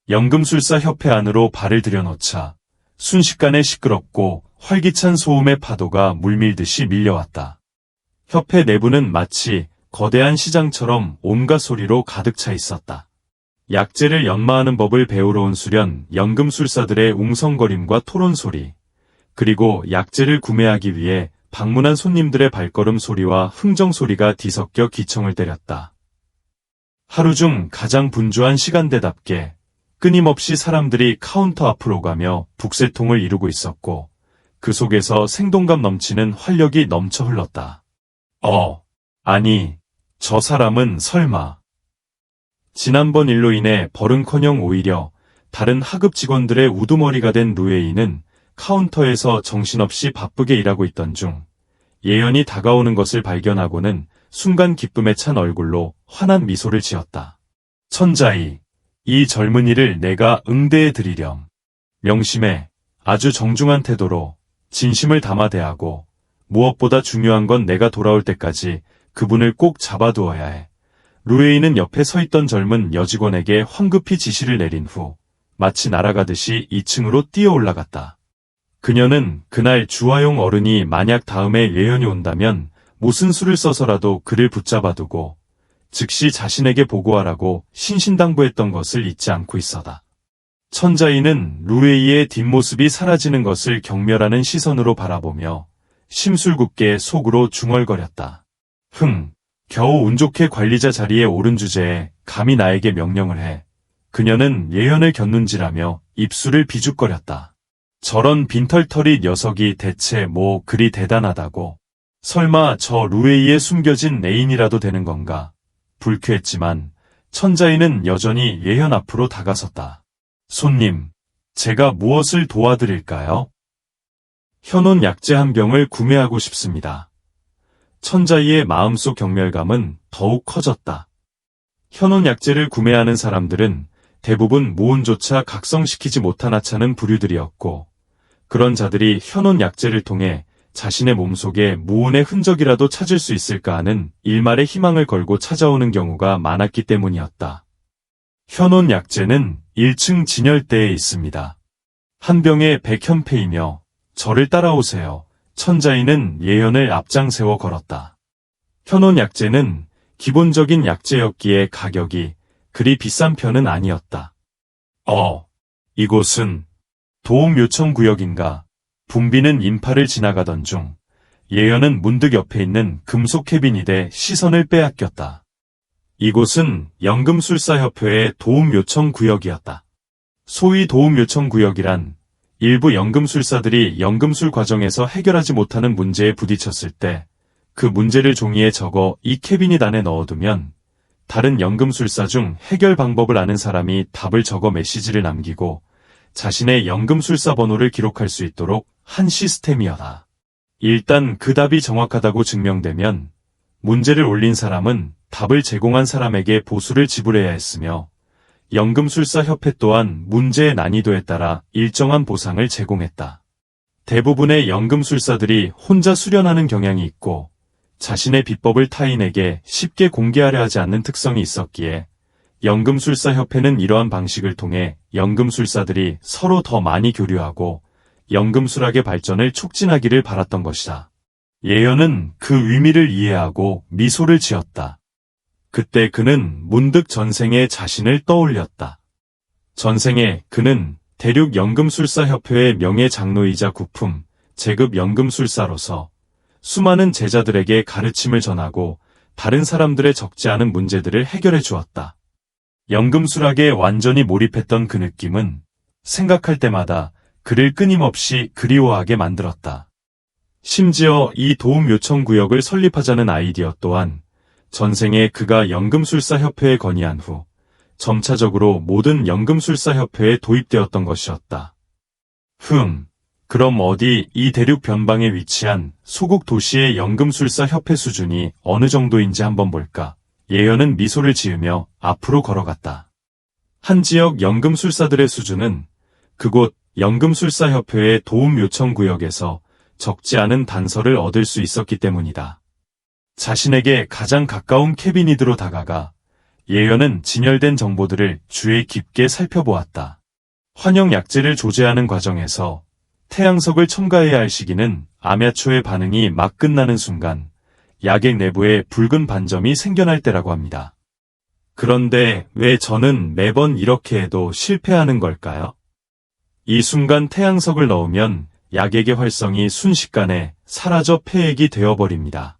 연금술사협회 안으로 발을 들여놓자 순식간에 시끄럽고 활기찬 소음의 파도가 물밀듯이 밀려왔다. 협회 내부는 마치 거대한 시장처럼 온갖 소리로 가득 차 있었다. 약재를 연마하는 법을 배우러 온 수련 연금술사들의 웅성거림과 토론소리, 그리고 약재를 구매하기 위해 방문한 손님들의 발걸음 소리와 흥정 소리가 뒤섞여 기청을 때렸다. 하루 중 가장 분주한 시간대답게 끊임없이 사람들이 카운터 앞으로 가며 북새통을 이루고 있었고, 그 속에서 생동감 넘치는 활력이 넘쳐 흘렀다. 아니, 저 사람은 설마. 지난번 일로 인해 벌은커녕 오히려 다른 하급 직원들의 우두머리가 된 루에이는 카운터에서 정신없이 바쁘게 일하고 있던 중 예연이 다가오는 것을 발견하고는 순간 기쁨에 찬 얼굴로 환한 미소를 지었다. 천자이, 이 젊은이를 내가 응대해 드리렴. 명심해. 아주 정중한 태도로 진심을 담아 대하고, 무엇보다 중요한 건 내가 돌아올 때까지 그분을 꼭 잡아두어야 해. 루에이는 옆에 서 있던 젊은 여직원에게 황급히 지시를 내린 후 마치 날아가듯이 2층으로 뛰어 올라갔다. 그녀는 그날 주화용 어른이 만약 다음에 예연이 온다면 무슨 수를 써서라도 그를 붙잡아두고 즉시 자신에게 보고하라고 신신당부했던 것을 잊지 않고 있었다. 천자이는 루에이의 뒷모습이 사라지는 것을 경멸하는 시선으로 바라보며 심술궂게 속으로 중얼거렸다. 겨우 운 좋게 관리자 자리에 오른 주제에 감히 나에게 명령을 해. 그녀는 예연을 곁눈질하며 입술을 비죽거렸다. 저런 빈털터리 녀석이 대체 뭐 그리 대단하다고. 설마 저 루에이의 숨겨진 애인이라도 되는 건가. 불쾌했지만 천자이는 여전히 예연 앞으로 다가섰다. 손님, 제가 무엇을 도와드릴까요? 현온 약재 한 병을 구매하고 싶습니다. 천자이의 마음속 경멸감은 더욱 커졌다. 현온 약재를 구매하는 사람들은 대부분 무혼조차 각성시키지 못한 하찮은 부류들이었고, 그런 자들이 현온 약재를 통해 자신의 몸속에 무혼의 흔적이라도 찾을 수 있을까 하는 일말의 희망을 걸고 찾아오는 경우가 많았기 때문이었다. 현온 약재는 1층 진열대에 있습니다. 한 병에 100현패이며 저를 따라오세요. 천자이는 예연을 앞장 세워 걸었다. 현온 약재는 기본적인 약재였기에 가격이 그리 비싼 편은 아니었다. 이곳은 도움 요청 구역인가? 붐비는 인파를 지나가던 중 예연은 문득 옆에 있는 금속 캐비닛에 시선을 빼앗겼다. 이곳은 연금술사협회의 도움 요청 구역이었다. 소위 도움 요청 구역이란 일부 연금술사들이 연금술 과정에서 해결하지 못하는 문제에 부딪혔을 때 그 문제를 종이에 적어 이 캐비닛 안에 넣어두면 다른 연금술사 중 해결 방법을 아는 사람이 답을 적어 메시지를 남기고 자신의 연금술사 번호를 기록할 수 있도록 한 시스템이었다. 일단 그 답이 정확하다고 증명되면 문제를 올린 사람은 답을 제공한 사람에게 보수를 지불해야 했으며 연금술사협회 또한 문제의 난이도에 따라 일정한 보상을 제공했다. 대부분의 연금술사들이 혼자 수련하는 경향이 있고 자신의 비법을 타인에게 쉽게 공개하려 하지 않는 특성이 있었기에 연금술사협회는 이러한 방식을 통해 연금술사들이 서로 더 많이 교류하고 연금술학의 발전을 촉진하기를 바랐던 것이다. 예연은 그 의미를 이해하고 미소를 지었다. 그때 그는 문득 전생의 자신을 떠올렸다. 전생에 그는 대륙 연금술사협회의 명예장로이자 구품, 제급 연금술사로서 수많은 제자들에게 가르침을 전하고 다른 사람들의 적지 않은 문제들을 해결해 주었다. 연금술학에 완전히 몰입했던 그 느낌은 생각할 때마다 그를 끊임없이 그리워하게 만들었다. 심지어 이 도움 요청 구역을 설립하자는 아이디어 또한 전생에 그가 연금술사협회에 건의한 후 점차적으로 모든 연금술사협회에 도입되었던 것이었다. 그럼 어디 이 대륙 변방에 위치한 소국 도시의 연금술사협회 수준이 어느 정도인지 한번 볼까? 예연은 미소를 지으며 앞으로 걸어갔다. 한 지역 연금술사들의 수준은 그곳 연금술사협회의 도움 요청 구역에서 적지 않은 단서를 얻을 수 있었기 때문이다. 자신에게 가장 가까운 캐비닛으로 다가가 예연은 진열된 정보들을 주의 깊게 살펴보았다. 환영 약제를 조제하는 과정에서 태양석을 첨가해야 할 시기는 암야초의 반응이 막 끝나는 순간 약액 내부에 붉은 반점이 생겨날 때라고 합니다. 그런데 왜 저는 매번 이렇게 해도 실패하는 걸까요? 이 순간 태양석을 넣으면 약액의 활성이 순식간에 사라져 폐액이 되어버립니다.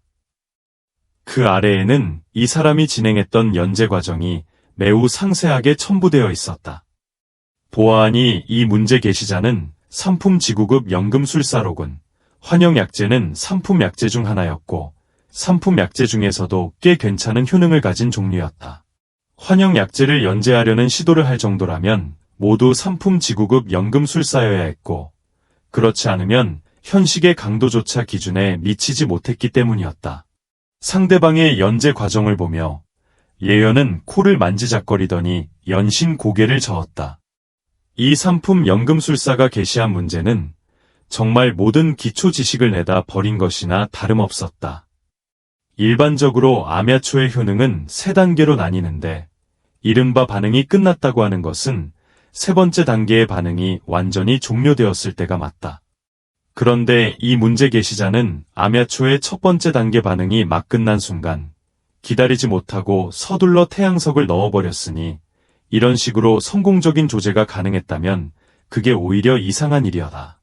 그 아래에는 이 사람이 진행했던 연재 과정이 매우 상세하게 첨부되어 있었다. 보아하니 이 문제 게시자는 상품 지구급 연금술사로군. 환영약제는 상품 약제 중 하나였고 상품 약제 중에서도 꽤 괜찮은 효능을 가진 종류였다. 환영약제를 연재하려는 시도를 할 정도라면 모두 상품 지구급 연금술사여야 했고 그렇지 않으면 현식의 강도조차 기준에 미치지 못했기 때문이었다. 상대방의 연재 과정을 보며 예연은 코를 만지작거리더니 연신 고개를 저었다. 이 상품 연금술사가 게시한 문제는 정말 모든 기초 지식을 내다 버린 것이나 다름없었다. 일반적으로 암야초의 효능은 3단계로 나뉘는데 이른바 반응이 끝났다고 하는 것은 3번째 단계의 반응이 완전히 종료되었을 때가 맞다. 그런데 이 문제 게시자는 암야초의 첫 번째 단계 반응이 막 끝난 순간 기다리지 못하고 서둘러 태양석을 넣어버렸으니 이런 식으로 성공적인 조제가 가능했다면 그게 오히려 이상한 일이었다.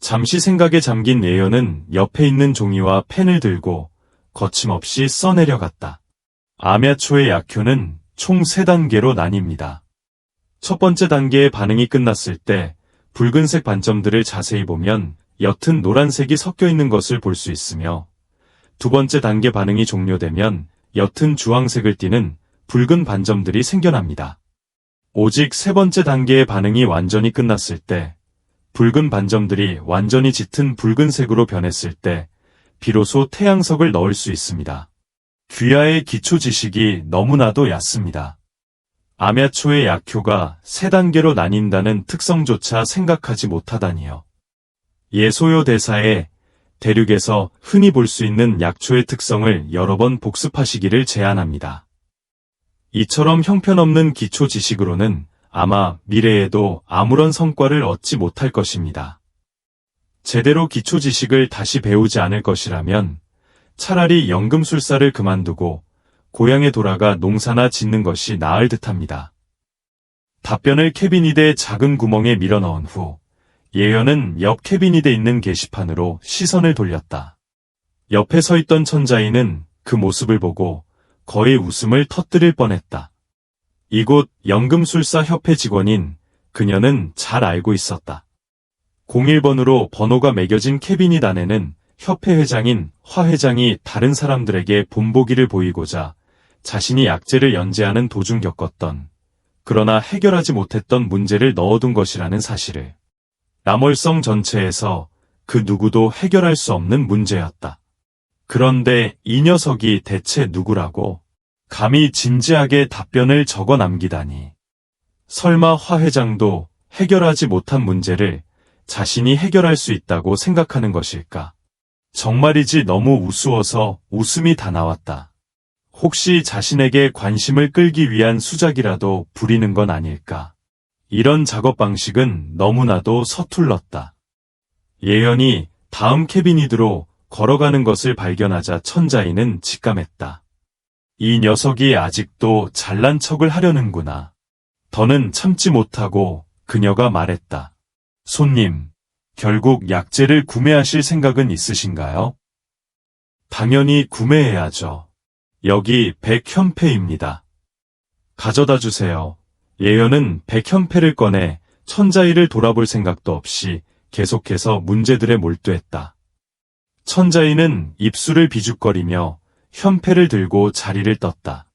잠시 생각에 잠긴 예연은 옆에 있는 종이와 펜을 들고 거침없이 써내려갔다. 암야초의 약효는 총 3단계로 나뉩니다. 첫 번째 단계의 반응이 끝났을 때 붉은색 반점들을 자세히 보면 옅은 노란색이 섞여 있는 것을 볼 수 있으며 두 번째 단계 반응이 종료되면 옅은 주황색을 띠는 붉은 반점들이 생겨납니다. 오직 3번째 단계의 반응이 완전히 끝났을 때 붉은 반점들이 완전히 짙은 붉은색으로 변했을 때 비로소 태양석을 넣을 수 있습니다. 귀하의 기초 지식이 너무나도 얕습니다. 암야초의 약효가 3단계로 나뉜다는 특성조차 생각하지 못하다니요. 예소요 대사에 대륙에서 흔히 볼 수 있는 약초의 특성을 여러 번 복습하시기를 제안합니다. 이처럼 형편없는 기초 지식으로는 아마 미래에도 아무런 성과를 얻지 못할 것입니다. 제대로 기초 지식을 다시 배우지 않을 것이라면 차라리 연금술사를 그만두고 고향에 돌아가 농사나 짓는 것이 나을 듯합니다. 답변을 캐비닛의 작은 구멍에 밀어넣은 후 예연은 옆 캐비닛에 있는 게시판으로 시선을 돌렸다. 옆에 서 있던 천자인은 그 모습을 보고 거의 웃음을 터뜨릴 뻔했다. 이곳 연금술사 협회 직원인 그녀는 잘 알고 있었다. 01번으로 번호가 매겨진 캐비닛 안에는 협회 회장인 화 회장이 다른 사람들에게 본보기를 보이고자 자신이 약제를 연재하는 도중 겪었던 그러나 해결하지 못했던 문제를 넣어둔 것이라는 사실을 남월성 전체에서 그 누구도 해결할 수 없는 문제였다. 그런데 이 녀석이 대체 누구라고 감히 진지하게 답변을 적어 남기다니. 설마 화 회장도 해결하지 못한 문제를 자신이 해결할 수 있다고 생각하는 것일까? 정말이지 너무 우스워서 웃음이 다 나왔다. 혹시 자신에게 관심을 끌기 위한 수작이라도 부리는 건 아닐까? 이런 작업 방식은 너무나도 서툴렀다. 예연이 다음 캐비닛으로 걸어가는 것을 발견하자 천자인은 직감했다. 이 녀석이 아직도 잘난 척을 하려는구나. 더는 참지 못하고 그녀가 말했다. 손님, 결국 약제를 구매하실 생각은 있으신가요? 당연히 구매해야죠. 여기 100현패입니다. 가져다 주세요. 예연은 100현패를 꺼내 천자이를 돌아볼 생각도 없이 계속해서 문제들에 몰두했다. 천자이는 입술을 비죽거리며 현패를 들고 자리를 떴다.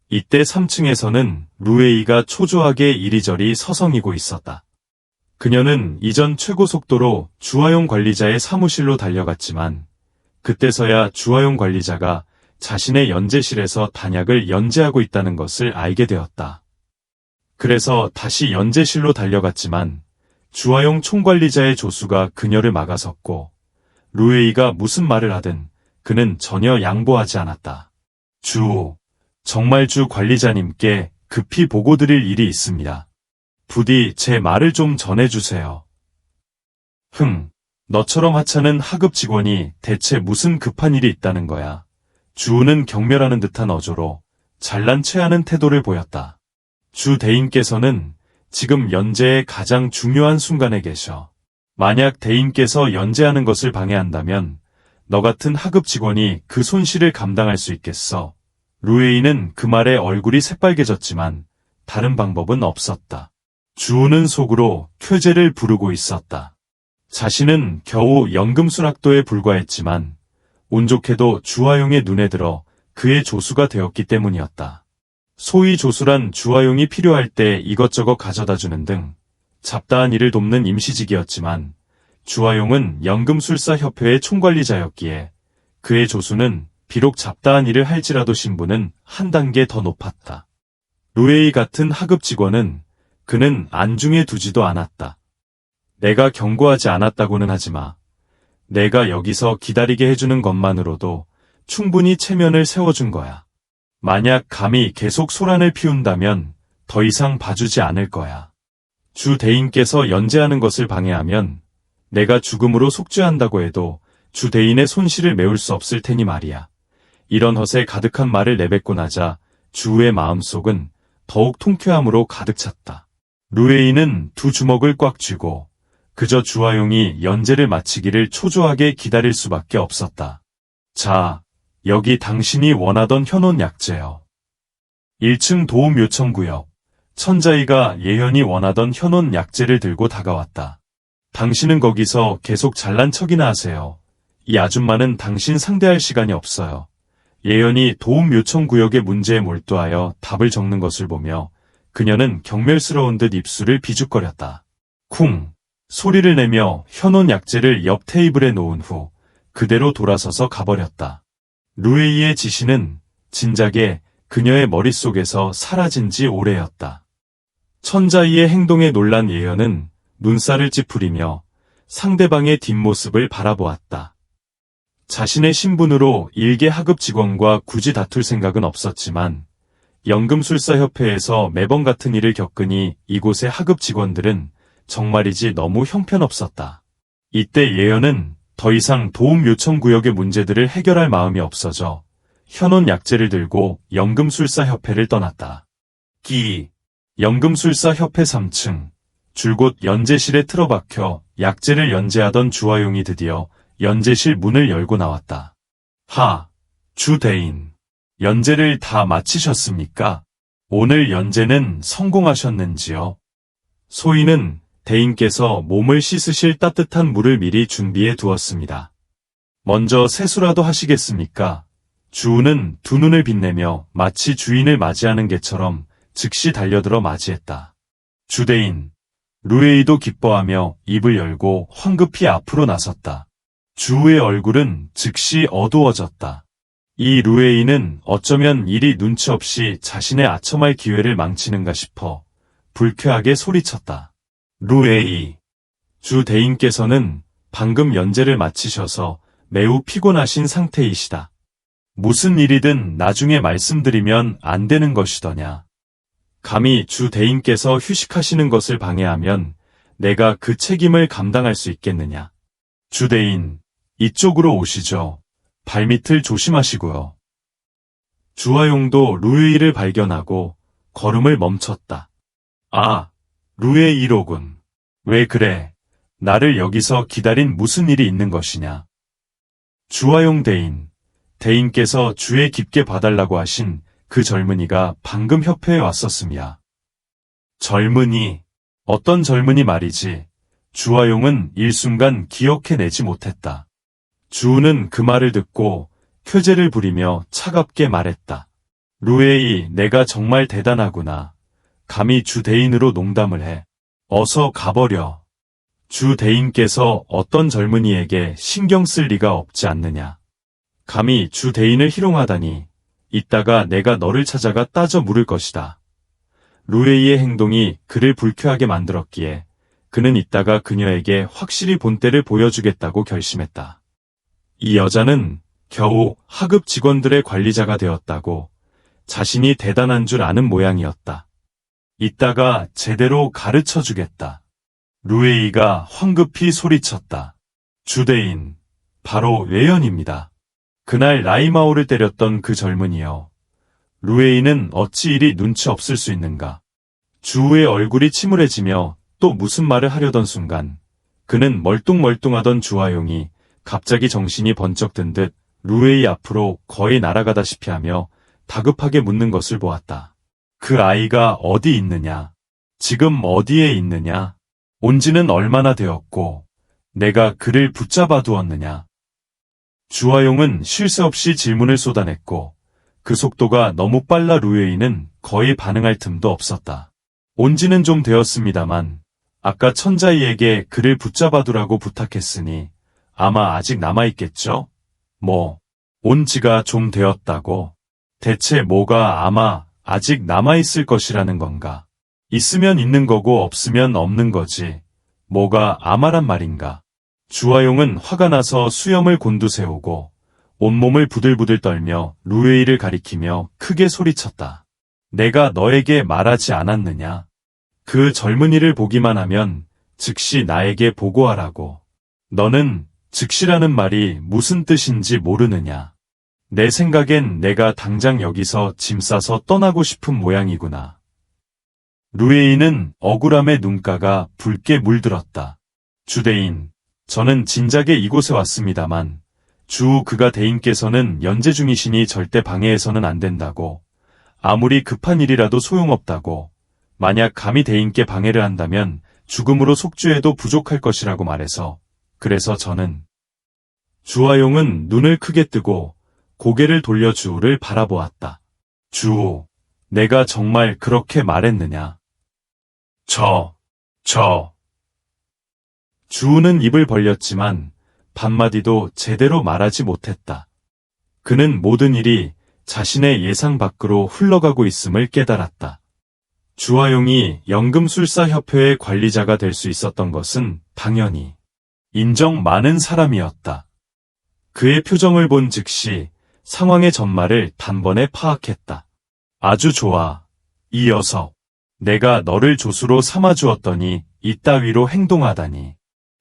이때 3층에서는 루에이가 초조하게 이리저리 서성이고 있었다. 그녀는 이전 최고 속도로 주화용 관리자의 사무실로 달려갔지만 그때서야 주화용 관리자가 자신의 연재실에서 단약을 연재하고 있다는 것을 알게 되었다. 그래서 다시 연재실로 달려갔지만 주화용 총관리자의 조수가 그녀를 막아섰고 루에이가 무슨 말을 하든 그는 전혀 양보하지 않았다. 정말 주 관리자님께 급히 보고드릴 일이 있습니다. 부디 제 말을 좀 전해주세요. 너처럼 하찮은 하급 직원이 대체 무슨 급한 일이 있다는 거야. 주우는 경멸하는 듯한 어조로 잘난 체하는 태도를 보였다. 주 대인께서는 지금 연재의 가장 중요한 순간에 계셔. 만약 대인께서 연재하는 것을 방해한다면 너 같은 하급 직원이 그 손실을 감당할 수 있겠어. 루에이는 그 말에 얼굴이 새빨개졌지만 다른 방법은 없었다. 주우는 속으로 쾌재를 부르고 있었다. 자신은 겨우 연금술학도에 불과했지만 운 좋게도 주화용의 눈에 들어 그의 조수가 되었기 때문이었다. 소위 조수란 주화용이 필요할 때 이것저것 가져다 주는 등 잡다한 일을 돕는 임시직이었지만 주화용은 연금술사협회의 총관리자였기에 그의 조수는 비록 잡다한 일을 할지라도 신분은 한 단계 더 높았다. 루에이 같은 하급 직원은 그는 안중에 두지도 않았다. 내가 경고하지 않았다고는 하지마. 내가 여기서 기다리게 해주는 것만으로도 충분히 체면을 세워준 거야. 만약 감히 계속 소란을 피운다면 더 이상 봐주지 않을 거야. 주 대인께서 연재하는 것을 방해하면 내가 죽음으로 속죄한다고 해도 주 대인의 손실을 메울 수 없을 테니 말이야. 이런 헛에 가득한 말을 내뱉고 나자 주의 마음속은 더욱 통쾌함으로 가득 찼다. 루에이는 두 주먹을 꽉 쥐고 그저 주화용이 연재를 마치기를 초조하게 기다릴 수밖에 없었다. 자, 여기 당신이 원하던 현혼 약재요. 1층 도움 요청구역. 천자이가 예현이 원하던 현혼 약재를 들고 다가왔다. 당신은 거기서 계속 잘난 척이나 하세요. 이 아줌마는 당신 상대할 시간이 없어요. 예현이 도움 요청 구역의 문제에 몰두하여 답을 적는 것을 보며 그녀는 경멸스러운 듯 입술을 비죽거렸다. 쿵! 소리를 내며 현혼 약재를 옆 테이블에 놓은 후 그대로 돌아서서 가버렸다. 루에이의 지시는 진작에 그녀의 머릿속에서 사라진 지 오래였다. 천자이의 행동에 놀란 예현은 눈살을 찌푸리며 상대방의 뒷모습을 바라보았다. 자신의 신분으로 일개 하급 직원과 굳이 다툴 생각은 없었지만 연금술사협회에서 매번 같은 일을 겪으니 이곳의 하급 직원들은 정말이지 너무 형편없었다. 이때 예현은 더 이상 도움 요청 구역의 문제들을 해결할 마음이 없어져 현혼 약재를 들고 연금술사협회를 떠났다. 연금술사협회 3층 줄곧 연재실에 틀어박혀 약재를 연재하던 주화용이 드디어 연재실 문을 열고 나왔다. 주 대인, 연재를 다 마치셨습니까? 오늘 연재는 성공하셨는지요? 소인은 대인께서 몸을 씻으실 따뜻한 물을 미리 준비해 두었습니다. 먼저 세수라도 하시겠습니까? 주우는 두 눈을 빛내며 마치 주인을 맞이하는 개처럼 즉시 달려들어 맞이했다. 주대인, 루에이도 기뻐하며 입을 열고 황급히 앞으로 나섰다. 주우의 얼굴은 즉시 어두워졌다. 이 루에이는 어쩌면 일이 눈치 없이 자신의 아첨할 기회를 망치는가 싶어 불쾌하게 소리쳤다. 루에이, 주 대인께서는 방금 연재를 마치셔서 매우 피곤하신 상태이시다. 무슨 일이든 나중에 말씀드리면 안 되는 것이더냐. 감히 주 대인께서 휴식하시는 것을 방해하면 내가 그 책임을 감당할 수 있겠느냐. 주 대인, 이쪽으로 오시죠. 발밑을 조심하시고요. 주화용도 루에이를 발견하고 걸음을 멈췄다. 아, 루에이로군. 왜 그래? 나를 여기서 기다린 무슨 일이 있는 것이냐? 주화용 대인, 대인께서 주에 깊게 봐달라고 하신 그 젊은이가 방금 협회에 왔었습니다. 젊은이? 어떤 젊은이 말이지? 주화용은 일순간 기억해내지 못했다. 주우는 그 말을 듣고 쾌재를 부리며 차갑게 말했다. 루에이, 내가 정말 대단하구나. 감히 주 대인으로 농담을 해. 어서 가버려. 주 대인께서 어떤 젊은이에게 신경 쓸 리가 없지 않느냐. 감히 주 대인을 희롱하다니. 이따가 내가 너를 찾아가 따져 물을 것이다. 루에이의 행동이 그를 불쾌하게 만들었기에 그는 이따가 그녀에게 확실히 본때를 보여주겠다고 결심했다. 이 여자는 겨우 하급 직원들의 관리자가 되었다고 자신이 대단한 줄 아는 모양이었다. 이따가 제대로 가르쳐 주겠다. 루에이가 황급히 소리쳤다. 주대인, 바로 외연입니다. 그날 라이마오를 때렸던 그 젊은이요. 루에이는 어찌 이리 눈치 없을 수 있는가. 주우의 얼굴이 침울해지며 또 무슨 말을 하려던 순간 그는 멀뚱멀뚱하던 주화용이 갑자기 정신이 번쩍 든 듯 루에이 앞으로 거의 날아가다시피 하며 다급하게 묻는 것을 보았다. 그 아이가 어디 있느냐? 지금 어디에 있느냐? 온 지는 얼마나 되었고 내가 그를 붙잡아 두었느냐? 주화용은 쉴 새 없이 질문을 쏟아냈고 그 속도가 너무 빨라 루에이는 거의 반응할 틈도 없었다. 온 지는 좀 되었습니다만 아까 천자이에게 그를 붙잡아 두라고 부탁했으니 아마 아직 남아있겠죠? 온 지가 좀 되었다고. 대체 뭐가 아마 아직 남아있을 것이라는 건가? 있으면 있는 거고 없으면 없는 거지. 뭐가 아마란 말인가? 주화용은 화가 나서 수염을 곤두세우고 온몸을 부들부들 떨며 루에이를 가리키며 크게 소리쳤다. 내가 너에게 말하지 않았느냐? 그 젊은이를 보기만 하면 즉시 나에게 보고하라고. 너는 즉시라는 말이 무슨 뜻인지 모르느냐? 내 생각엔 내가 당장 여기서 짐 싸서 떠나고 싶은 모양이구나. 루에이는 억울함에 눈가가 붉게 물들었다. 주대인, 저는 진작에 이곳에 왔습니다만 주 그가 대인께서는 연재 중이시니 절대 방해해서는 안 된다고. 아무리 급한 일이라도 소용없다고. 만약 감히 대인께 방해를 한다면 죽음으로 속죄해도 부족할 것이라고 말해서 그래서 저는. 주화용은 눈을 크게 뜨고 고개를 돌려 주우를 바라보았다. 주우, 내가 정말 그렇게 말했느냐? 주우는 입을 벌렸지만 반마디도 제대로 말하지 못했다. 그는 모든 일이 자신의 예상 밖으로 흘러가고 있음을 깨달았다. 주화용이 연금술사협회의 관리자가 될 수 있었던 것은 당연히 인정 많은 사람이었다. 그의 표정을 본 즉시 상황의 전말을 단번에 파악했다. 아주 좋아. 이 녀석. 내가 너를 조수로 삼아주었더니 이따위로 행동하다니.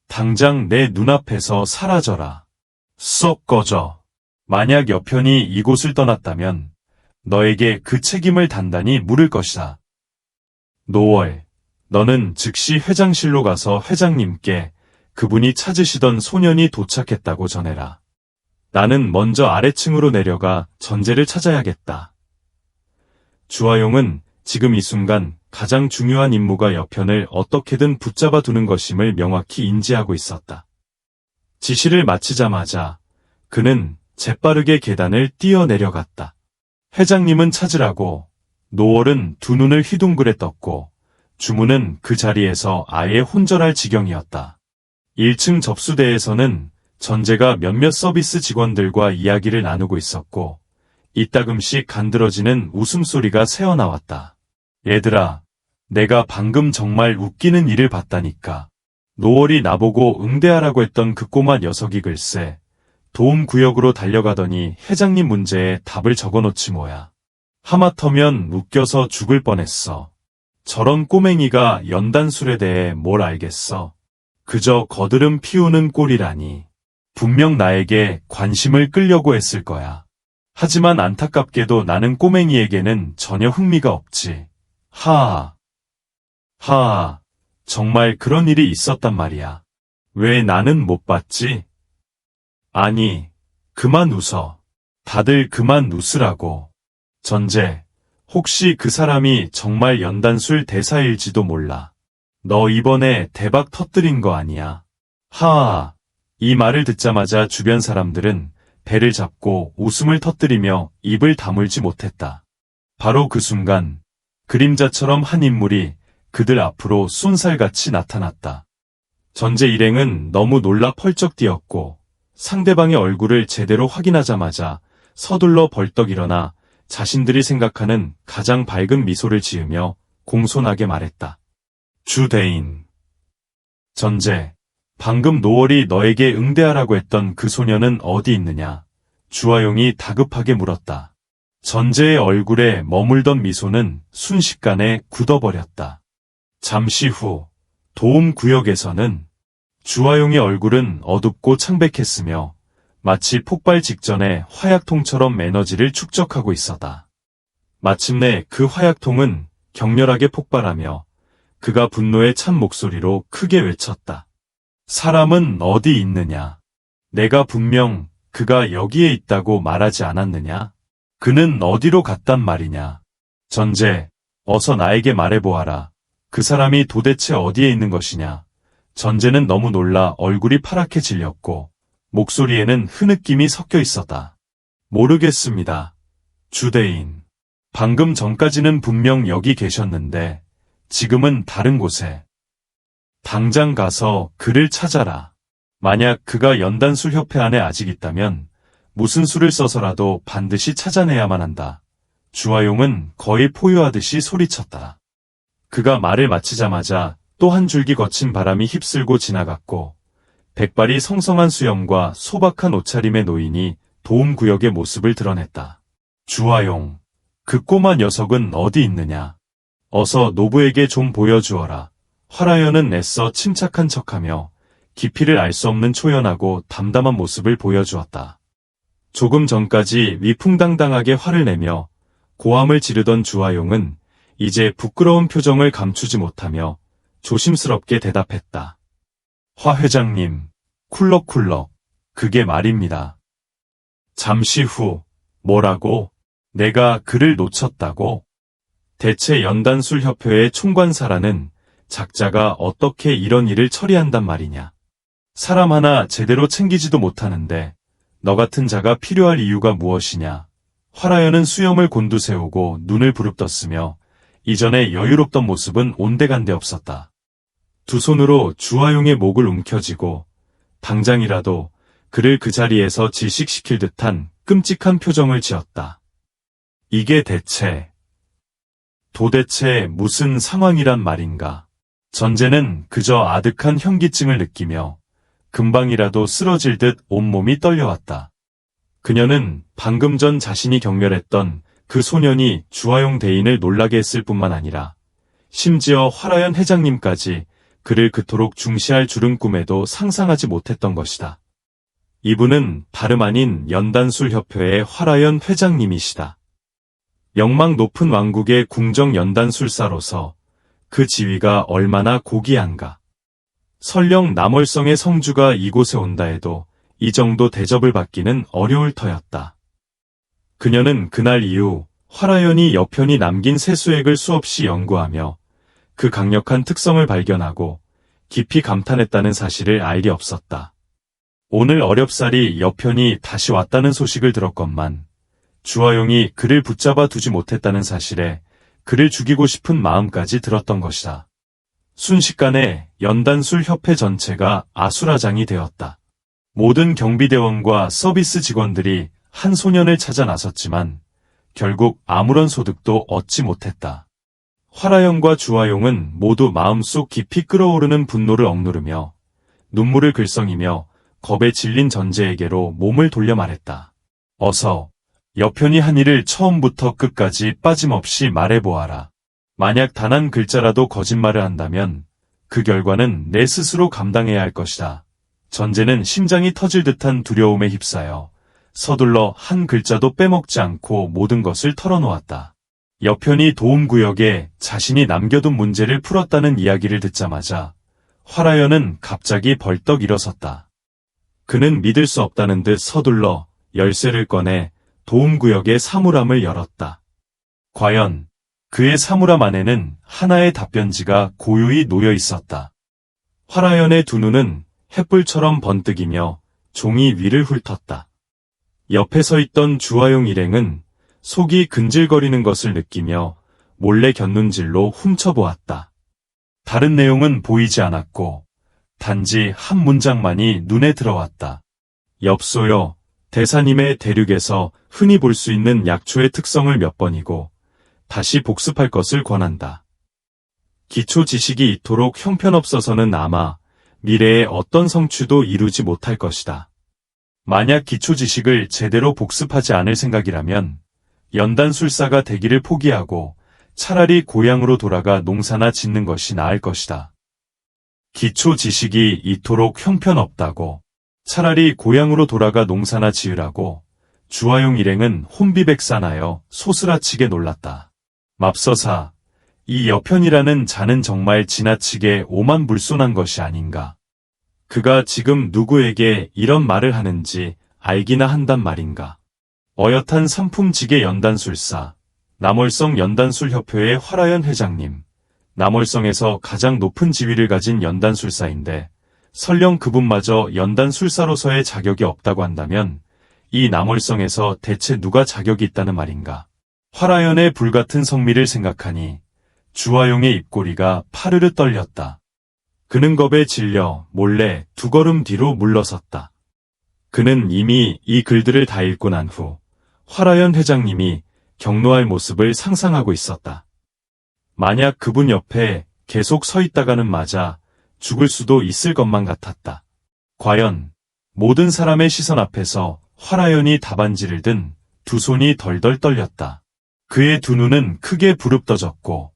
당장 내 눈앞에서 사라져라. 쏙 꺼져. 만약 여편이 이곳을 떠났다면 너에게 그 책임을 단단히 물을 것이다. 노월, 너는 즉시 회장실로 가서 회장님께 그분이 찾으시던 소년이 도착했다고 전해라. 나는 먼저 아래층으로 내려가 전재를 찾아야겠다. 주화용은 지금 이 순간 가장 중요한 임무가 여편을 어떻게든 붙잡아 두는 것임을 명확히 인지하고 있었다. 지시를 마치자마자 그는 재빠르게 계단을 뛰어내려갔다. 회장님은 찾으라고. 노월은 두 눈을 휘둥그레 떴고 주무는 그 자리에서 아예 혼절할 지경이었다. 1층 접수대에서는 전재가 몇몇 서비스 직원들과 이야기를 나누고 있었고 이따금씩 간드러지는 웃음소리가 새어나왔다. 얘들아, 내가 방금 정말 웃기는 일을 봤다니까. 노월이 나보고 응대하라고 했던 그 꼬마 녀석이 글쎄 도움구역으로 달려가더니 회장님 문제에 답을 적어놓지 뭐야. 하마터면 웃겨서 죽을 뻔했어. 저런 꼬맹이가 연단술에 대해 뭘 알겠어. 그저 거드름 피우는 꼴이라니. 분명 나에게 관심을 끌려고 했을 거야. 하지만 안타깝게도 나는 꼬맹이에게는 전혀 흥미가 없지. 하하. 정말 그런 일이 있었단 말이야. 왜 나는 못 봤지? 아니, 그만 웃어. 다들 그만 웃으라고. 전재, 혹시 그 사람이 정말 연단술 대사일지도 몰라. 너 이번에 대박 터뜨린 거 아니야? 하하. 이 말을 듣자마자 주변 사람들은 배를 잡고 웃음을 터뜨리며 입을 다물지 못했다. 바로 그 순간 그림자처럼 한 인물이 그들 앞으로 쏜살같이 나타났다. 전재 일행은 너무 놀라 펄쩍 뛰었고 상대방의 얼굴을 제대로 확인하자마자 서둘러 벌떡 일어나 자신들이 생각하는 가장 밝은 미소를 지으며 공손하게 말했다. 주대인. 전재, 방금 노월이 너에게 응대하라고 했던 그 소녀는 어디 있느냐? 주화용이 다급하게 물었다. 전재의 얼굴에 머물던 미소는 순식간에 굳어버렸다. 잠시 후 도움 구역에서는 주화용의 얼굴은 어둡고 창백했으며 마치 폭발 직전에 화약통처럼 에너지를 축적하고 있었다. 마침내 그 화약통은 격렬하게 폭발하며 그가 분노에 찬 목소리로 크게 외쳤다. 사람은 어디 있느냐? 내가 분명 그가 여기에 있다고 말하지 않았느냐? 그는 어디로 갔단 말이냐? 전재, 어서 나에게 말해보아라. 그 사람이 도대체 어디에 있는 것이냐? 전재는 너무 놀라 얼굴이 파랗게 질렸고 목소리에는 흐느낌이 섞여 있었다. 모르겠습니다. 주대인. 방금 전까지는 분명 여기 계셨는데 지금은 다른 곳에. 당장 가서 그를 찾아라. 만약 그가 연단술협회 안에 아직 있다면 무슨 수를 써서라도 반드시 찾아내야만 한다. 주화용은 거의 포효하듯이 소리쳤다. 그가 말을 마치자마자 또 한 줄기 거친 바람이 휩쓸고 지나갔고 백발이 성성한 수염과 소박한 옷차림의 노인이 도움구역의 모습을 드러냈다. 주화용, 그 꼬마 녀석은 어디 있느냐? 어서 노부에게 좀 보여주어라. 화라연은 애써 침착한 척하며 깊이를 알 수 없는 초연하고 담담한 모습을 보여주었다. 조금 전까지 위풍당당하게 화를 내며 고함을 지르던 주화용은 이제 부끄러운 표정을 감추지 못하며 조심스럽게 대답했다. 화 회장님, 쿨럭쿨럭, 그게 말입니다. 잠시 후, 뭐라고? 내가 그를 놓쳤다고? 대체 연단술협회의 총관사라는 작자가 어떻게 이런 일을 처리한단 말이냐? 사람 하나 제대로 챙기지도 못하는데 너 같은 자가 필요할 이유가 무엇이냐? 화라연은 수염을 곤두세우고 눈을 부릅떴으며 이전에 여유롭던 모습은 온데간데 없었다. 두 손으로 주화용의 목을 움켜쥐고 당장이라도 그를 그 자리에서 질식시킬 듯한 끔찍한 표정을 지었다. 이게 도대체 무슨 상황이란 말인가? 전재는 그저 아득한 현기증을 느끼며 금방이라도 쓰러질 듯 온몸이 떨려왔다. 그녀는 방금 전 자신이 경멸했던 그 소년이 주화용 대인을 놀라게 했을 뿐만 아니라 심지어 화라연 회장님까지 그를 그토록 중시할 줄은 꿈에도 상상하지 못했던 것이다. 이분은 다름 아닌 연단술협회의 화라연 회장님이시다. 영망 높은 왕국의 궁정 연단술사로서 그 지위가 얼마나 고귀한가. 설령 남월성의 성주가 이곳에 온다 해도 이 정도 대접을 받기는 어려울 터였다. 그녀는 그날 이후 화라연이 여편이 남긴 세수액을 수없이 연구하며 그 강력한 특성을 발견하고 깊이 감탄했다는 사실을 알 리 없었다. 오늘 어렵사리 여편이 다시 왔다는 소식을 들었건만 주화용이 그를 붙잡아 두지 못했다는 사실에 그를 죽이고 싶은 마음까지 들었던 것이다. 순식간에 연단술 협회 전체가 아수라장이 되었다. 모든 경비대원과 서비스 직원들이 한 소년을 찾아 나섰지만 결국 아무런 소득도 얻지 못했다. 화라연과 주화용은 모두 마음속 깊이 끓어오르는 분노를 억누르며 눈물을 글썽이며 겁에 질린 전재에게로 몸을 돌려 말했다. 어서 여편이 한 일을 처음부터 끝까지 빠짐없이 말해보아라. 만약 단 한 글자라도 거짓말을 한다면 그 결과는 내 스스로 감당해야 할 것이다. 전재는 심장이 터질 듯한 두려움에 휩싸여 서둘러 한 글자도 빼먹지 않고 모든 것을 털어놓았다. 여편이 도움구역에 자신이 남겨둔 문제를 풀었다는 이야기를 듣자마자 화라연은 갑자기 벌떡 일어섰다. 그는 믿을 수 없다는 듯 서둘러 열쇠를 꺼내 도움구역의 사물함을 열었다. 과연 그의 사물함 안에는 하나의 답변지가 고요히 놓여 있었다. 화라연의 두 눈은 햇불처럼 번뜩이며 종이 위를 훑었다. 옆에 서 있던 주화용 일행은 속이 근질거리는 것을 느끼며 몰래 곁눈질로 훔쳐보았다. 다른 내용은 보이지 않았고 단지 한 문장만이 눈에 들어왔다. 엽소여, 대사님의 대륙에서 흔히 볼 수 있는 약초의 특성을 몇 번이고 다시 복습할 것을 권한다. 기초 지식이 이토록 형편없어서는 아마 미래의 어떤 성취도 이루지 못할 것이다. 만약 기초 지식을 제대로 복습하지 않을 생각이라면 연단술사가 되기를 포기하고 차라리 고향으로 돌아가 농사나 짓는 것이 나을 것이다. 기초 지식이 이토록 형편없다고 차라리 고향으로 돌아가 농사나 지으라고 주화용 일행은 혼비백산하여 소스라치게 놀랐다. 맙서사, 이 여편이라는 자는 정말 지나치게 오만불손한 것이 아닌가. 그가 지금 누구에게 이런 말을 하는지 알기나 한단 말인가. 어엿한 삼품지계 연단술사, 남월성 연단술협회의 화라연 회장님, 남월성에서 가장 높은 지위를 가진 연단술사인데 설령 그분마저 연단술사로서의 자격이 없다고 한다면 이 남월성에서 대체 누가 자격이 있다는 말인가. 화라연의 불같은 성미를 생각하니 주화용의 입꼬리가 파르르 떨렸다. 그는 겁에 질려 몰래 두 걸음 뒤로 물러섰다. 그는 이미 이 글들을 다 읽고 난 후 화라연 회장님이 경로할 모습을 상상하고 있었다. 만약 그분 옆에 계속 서 있다가는 맞아 죽을 수도 있을 것만 같았다. 과연 모든 사람의 시선 앞에서 화라연이 답안지를 든 두 손이 덜덜 떨렸다. 그의 두 눈은 크게 부릅떠졌고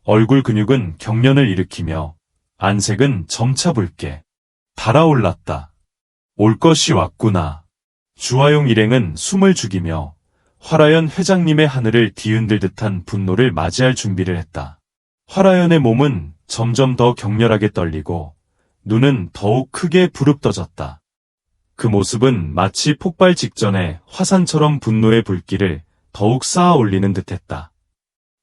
얼굴 근육은 경련을 일으키며 안색은 점차 붉게 달아올랐다. 올 것이 왔구나. 주화용 일행은 숨을 죽이며 화라연 회장님의 하늘을 뒤흔들 듯한 분노를 맞이할 준비를 했다. 화라연의 몸은 점점 더 격렬하게 떨리고 눈은 더욱 크게 부릅떠졌다. 그 모습은 마치 폭발 직전에 화산처럼 분노의 불길을 더욱 쌓아 올리는 듯했다.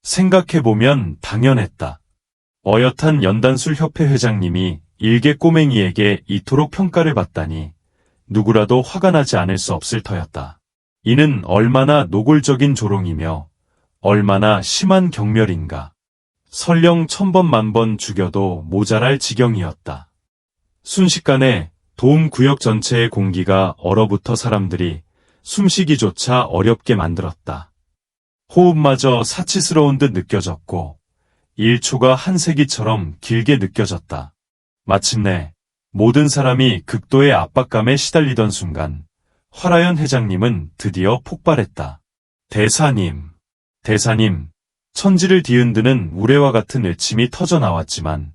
생각해보면 당연했다. 어엿한 연단술협회 회장님이 일개 꼬맹이에게 이토록 평가를 받다니 누구라도 화가 나지 않을 수 없을 터였다. 이는 얼마나 노골적인 조롱이며 얼마나 심한 경멸인가. 설령 1000번 만번 죽여도 모자랄 지경이었다. 순식간에 도움구역 전체의 공기가 얼어붙어 사람들이 숨쉬기조차 어렵게 만들었다. 호흡마저 사치스러운 듯 느껴졌고 1초가 한 세기처럼 길게 느껴졌다. 마침내 모든 사람이 극도의 압박감에 시달리던 순간 화라연 회장님은 드디어 폭발했다. 대사님, 대사님, 천지를 뒤흔드는 우레와 같은 외침이 터져 나왔지만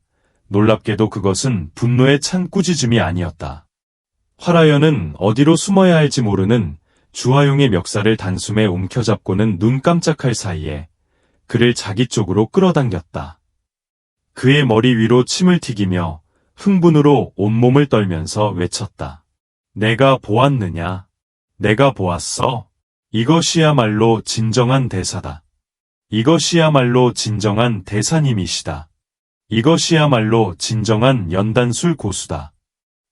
놀랍게도 그것은 분노에 찬 꾸짖음이 아니었다. 화라연은 어디로 숨어야 할지 모르는 주화용의 멱살을 단숨에 움켜잡고는 눈 깜짝할 사이에 그를 자기 쪽으로 끌어당겼다. 그의 머리 위로 침을 튀기며 흥분으로 온몸을 떨면서 외쳤다. 내가 보았느냐? 내가 보았어. 이것이야말로 진정한 대사다. 이것이야말로 진정한 대사님이시다. 이것이야말로 진정한 연단술 고수다.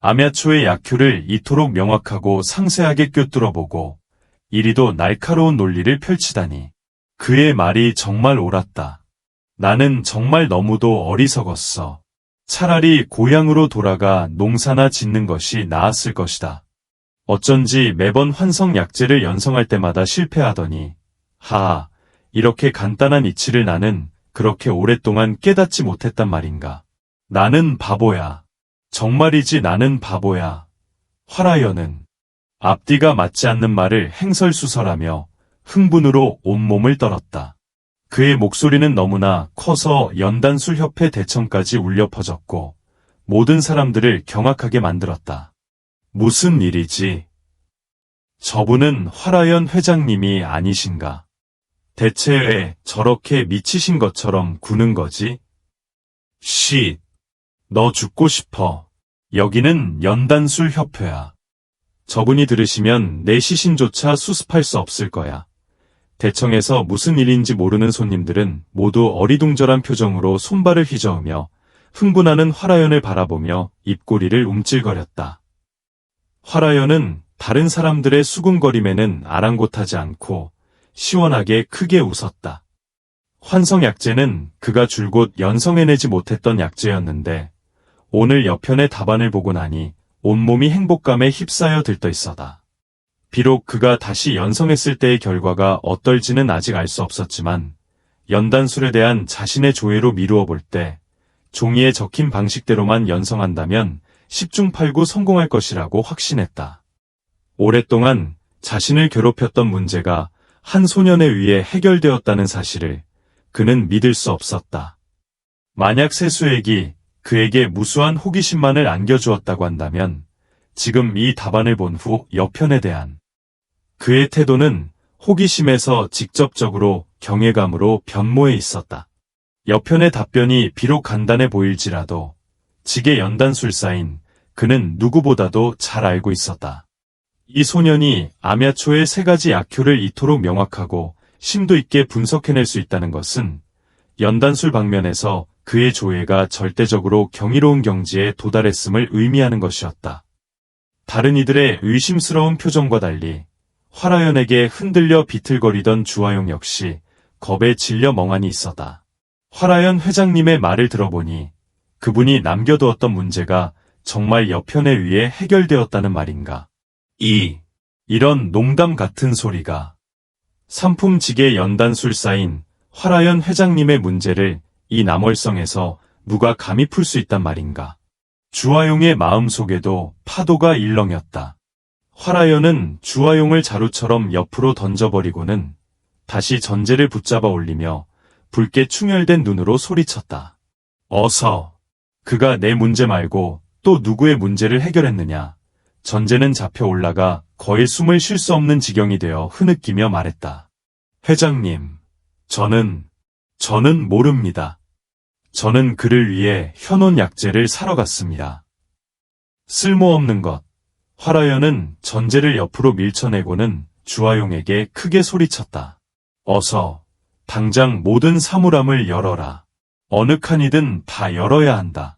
아мя초의 약효를 이토록 명확하고 상세하게 꿰뚫어보고 이리도 날카로운 논리를 펼치다니. 그의 말이 정말 옳았다. 나는 정말 너무도 어리석었어. 차라리 고향으로 돌아가 농사나 짓는 것이 나았을 것이다. 어쩐지 매번 환성약재를 연성할 때마다 실패하더니 하하, 이렇게 간단한 이치를 나는 그렇게 오랫동안 깨닫지 못했단 말인가. 나는 바보야. 정말이지 나는 바보야. 화라연은 앞뒤가 맞지 않는 말을 행설수설하며 흥분으로 온몸을 떨었다. 그의 목소리는 너무나 커서 연단술협회 대청까지 울려 퍼졌고 모든 사람들을 경악하게 만들었다. 무슨 일이지? 저분은 화라연 회장님이 아니신가? 대체 왜 저렇게 미치신 것처럼 구는 거지? 쉿! 너 죽고 싶어. 여기는 연단술협회야. 저분이 들으시면 내 시신조차 수습할 수 없을 거야. 대청에서 무슨 일인지 모르는 손님들은 모두 어리둥절한 표정으로 손발을 휘저으며 흥분하는 화라연을 바라보며 입꼬리를 움찔거렸다. 화라연은 다른 사람들의 수군거림에는 아랑곳하지 않고 시원하게 크게 웃었다. 환성약재는 그가 줄곧 연성해내지 못했던 약재였는데 오늘 여편의 답안을 보고 나니 온몸이 행복감에 휩싸여 들떠있어다. 비록 그가 다시 연성했을 때의 결과가 어떨지는 아직 알 수 없었지만 연단술에 대한 자신의 조회로 미루어 볼 때 종이에 적힌 방식대로만 연성한다면 10중 8구 성공할 것이라고 확신했다. 오랫동안 자신을 괴롭혔던 문제가 한 소년에 의해 해결되었다는 사실을 그는 믿을 수 없었다. 만약 세수액이 그에게 무수한 호기심만을 안겨주었다고 한다면 지금 이 답안을 본 후 여편에 대한 그의 태도는 호기심에서 직접적으로 경외감으로 변모해 있었다. 여편의 답변이 비록 간단해 보일지라도 직의 연단술사인 그는 누구보다도 잘 알고 있었다. 이 소년이 아мя초의 3가지 약효를 이토록 명확하고 심도 있게 분석해낼 수 있다는 것은 연단술 방면에서 그의 조예가 절대적으로 경이로운 경지에 도달했음을 의미하는 것이었다. 다른 이들의 의심스러운 표정과 달리 화라연에게 흔들려 비틀거리던 주화용 역시 겁에 질려 멍하니 있었다. 화라연 회장님의 말을 들어보니 그분이 남겨두었던 문제가 정말 여편에 의해 해결되었다는 말인가. 이런 농담 같은 소리가 삼품직의 연단술사인 화라연 회장님의 문제를 이 남월성에서 누가 감히 풀 수 있단 말인가. 주화용의 마음속에도 파도가 일렁였다. 화라연은 주화용을 자루처럼 옆으로 던져버리고는 다시 전제를 붙잡아 올리며 붉게 충혈된 눈으로 소리쳤다. 어서! 그가 내 문제 말고 또 누구의 문제를 해결했느냐. 전제는 잡혀 올라가 거의 숨을 쉴 수 없는 지경이 되어 흐느끼며 말했다. 회장님, 저는 모릅니다. 저는 그를 위해 현온 약재를 사러 갔습니다. 쓸모없는 것. 화라연은 전제를 옆으로 밀쳐내고는 주화용에게 크게 소리쳤다. 어서, 당장 모든 사물함을 열어라. 어느 칸이든 다 열어야 한다.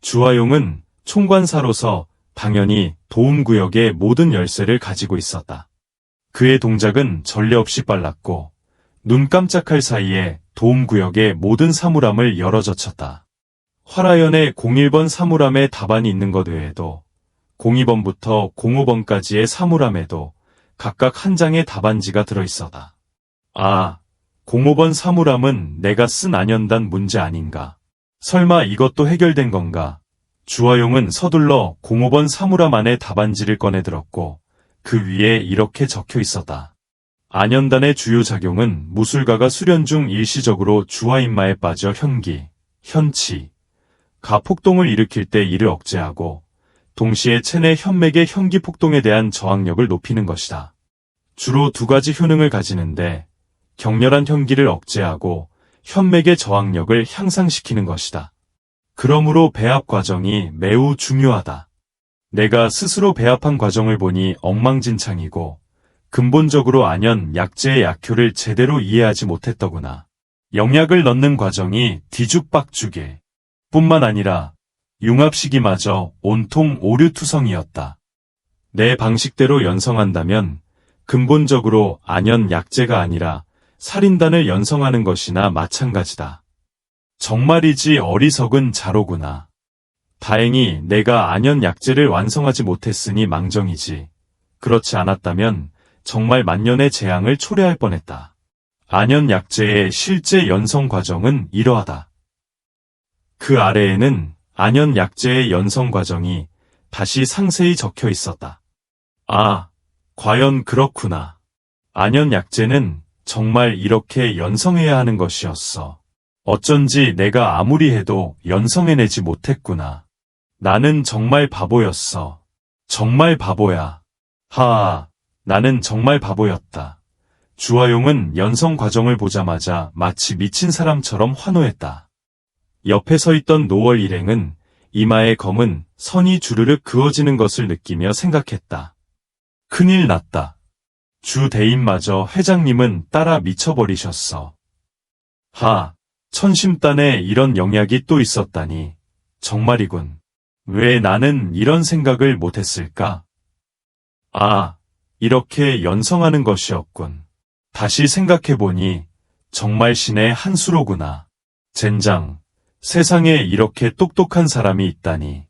주화용은 총관사로서 당연히 도움구역의 모든 열쇠를 가지고 있었다. 그의 동작은 전례 없이 빨랐고 눈 깜짝할 사이에 도움구역의 모든 사물함을 열어젖혔다. 화라연의 01번 사물함에 답안이 있는 것 외에도 02번부터 05번까지의 사물함에도 각각 한 장의 답안지가 들어있었다. 05번 사물함은 내가 쓴 안연단 문제 아닌가. 설마 이것도 해결된 건가? 주화용은 서둘러 05번 사물함 안에 답안지를 꺼내 들었고 그 위에 이렇게 적혀 있었다. 안연단의 주요 작용은 무술가가 수련 중 일시적으로 주화인마에 빠져 현기, 현치, 가폭동을 일으킬 때 이를 억제하고 동시에 체내 현맥의 현기 폭동에 대한 저항력을 높이는 것이다. 주로 2가지 효능을 가지는데 격렬한 현기를 억제하고 현맥의 저항력을 향상시키는 것이다. 그러므로 배합 과정이 매우 중요하다. 내가 스스로 배합한 과정을 보니 엉망진창이고 근본적으로 안연 약재의 약효를 제대로 이해하지 못했더구나. 영약을 넣는 과정이 뒤죽박죽에 뿐만 아니라 융합시기마저 온통 오류투성이었다. 내 방식대로 연성한다면 근본적으로 안연 약재가 아니라 살인단을 연성하는 것이나 마찬가지다. 정말이지 어리석은 자로구나. 다행히 내가 안연 약재를 완성하지 못했으니 망정이지. 그렇지 않았다면 정말 만년의 재앙을 초래할 뻔했다. 안연 약재의 실제 연성 과정은 이러하다. 그 아래에는 안연 약재의 연성 과정이 다시 상세히 적혀 있었다. 과연 그렇구나. 안연 약재는 정말 이렇게 연성해야 하는 것이었어. 어쩐지 내가 아무리 해도 연성해내지 못했구나. 나는 정말 바보였어. 정말 바보야. 나는 정말 바보였다. 주화용은 연성 과정을 보자마자 마치 미친 사람처럼 환호했다. 옆에 서 있던 노월 일행은 이마에 검은 선이 주르륵 그어지는 것을 느끼며 생각했다. 큰일 났다. 주 대인마저 회장님은 따라 미쳐버리셨어. 천심단에 이런 영약이 또 있었다니. 정말이군. 왜 나는 이런 생각을 못했을까? 이렇게 연성하는 것이었군. 다시 생각해보니 정말 신의 한 수로구나. 젠장, 세상에 이렇게 똑똑한 사람이 있다니.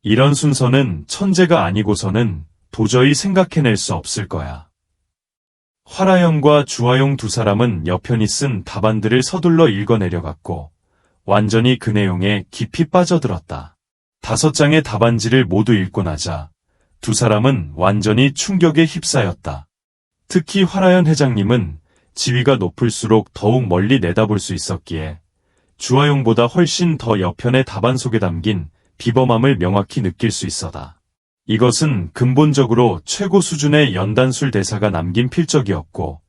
이런 순서는 천재가 아니고서는 도저히 생각해낼 수 없을 거야. 화라연과 주화용 2사람은 여편이 쓴 답안들을 서둘러 읽어내려갔고 완전히 그 내용에 깊이 빠져들었다. 5장의 답안지를 모두 읽고 나자 2사람은 완전히 충격에 휩싸였다. 특히 화라연 회장님은 지위가 높을수록 더욱 멀리 내다볼 수 있었기에 주화용보다 훨씬 더 여편의 답안 속에 담긴 비범함을 명확히 느낄 수 있었다. 이것은 근본적으로 최고 수준의 연단술 대사가 남긴 필적이었고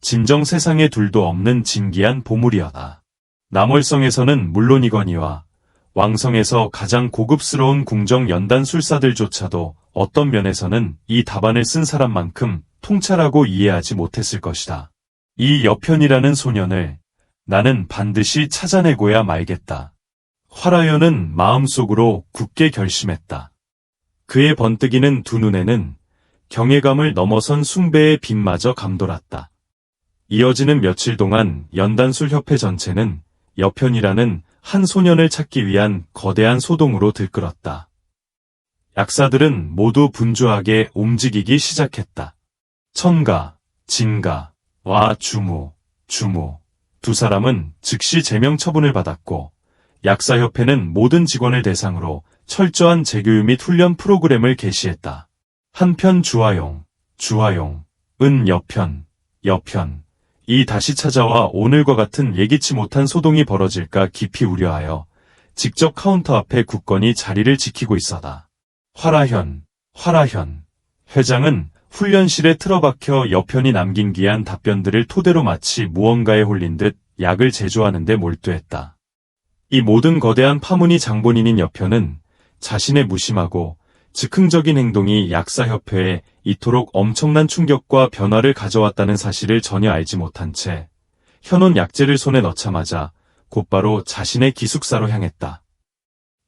진정 세상에 둘도 없는 진기한 보물이었다. 남월성에서는 물론이거니와 왕성에서 가장 고급스러운 궁정 연단술사들조차도 어떤 면에서는 이 답안을 쓴 사람만큼 통찰하고 이해하지 못했을 것이다. 이 여편이라는 소년을 나는 반드시 찾아내고야 말겠다. 화라연은 마음속으로 굳게 결심했다. 그의 번뜩이는 두 눈에는 경외감을 넘어선 숭배의 빛마저 감돌았다. 이어지는 며칠 동안 연단술협회 전체는 여편이라는 한 소년을 찾기 위한 거대한 소동으로 들끓었다. 약사들은 모두 분주하게 움직이기 시작했다. 천가, 진가, 와 주무 두 사람은 즉시 제명 처분을 받았고 약사협회는 모든 직원을 대상으로 철저한 재교육 및 훈련 프로그램을 개시했다. 한편 주화용, 은 여편, 이 다시 찾아와 오늘과 같은 예기치 못한 소동이 벌어질까 깊이 우려하여 직접 카운터 앞에 굳건히 자리를 지키고 있었다. 화라현, 회장은 훈련실에 틀어박혀 여편이 남긴 귀한 답변들을 토대로 마치 무언가에 홀린 듯 약을 제조하는 데 몰두했다. 이 모든 거대한 파문이 장본인인 여편은 자신의 무심하고 즉흥적인 행동이 약사협회에 이토록 엄청난 충격과 변화를 가져왔다는 사실을 전혀 알지 못한 채 현온 약재를 손에 넣자마자 곧바로 자신의 기숙사로 향했다.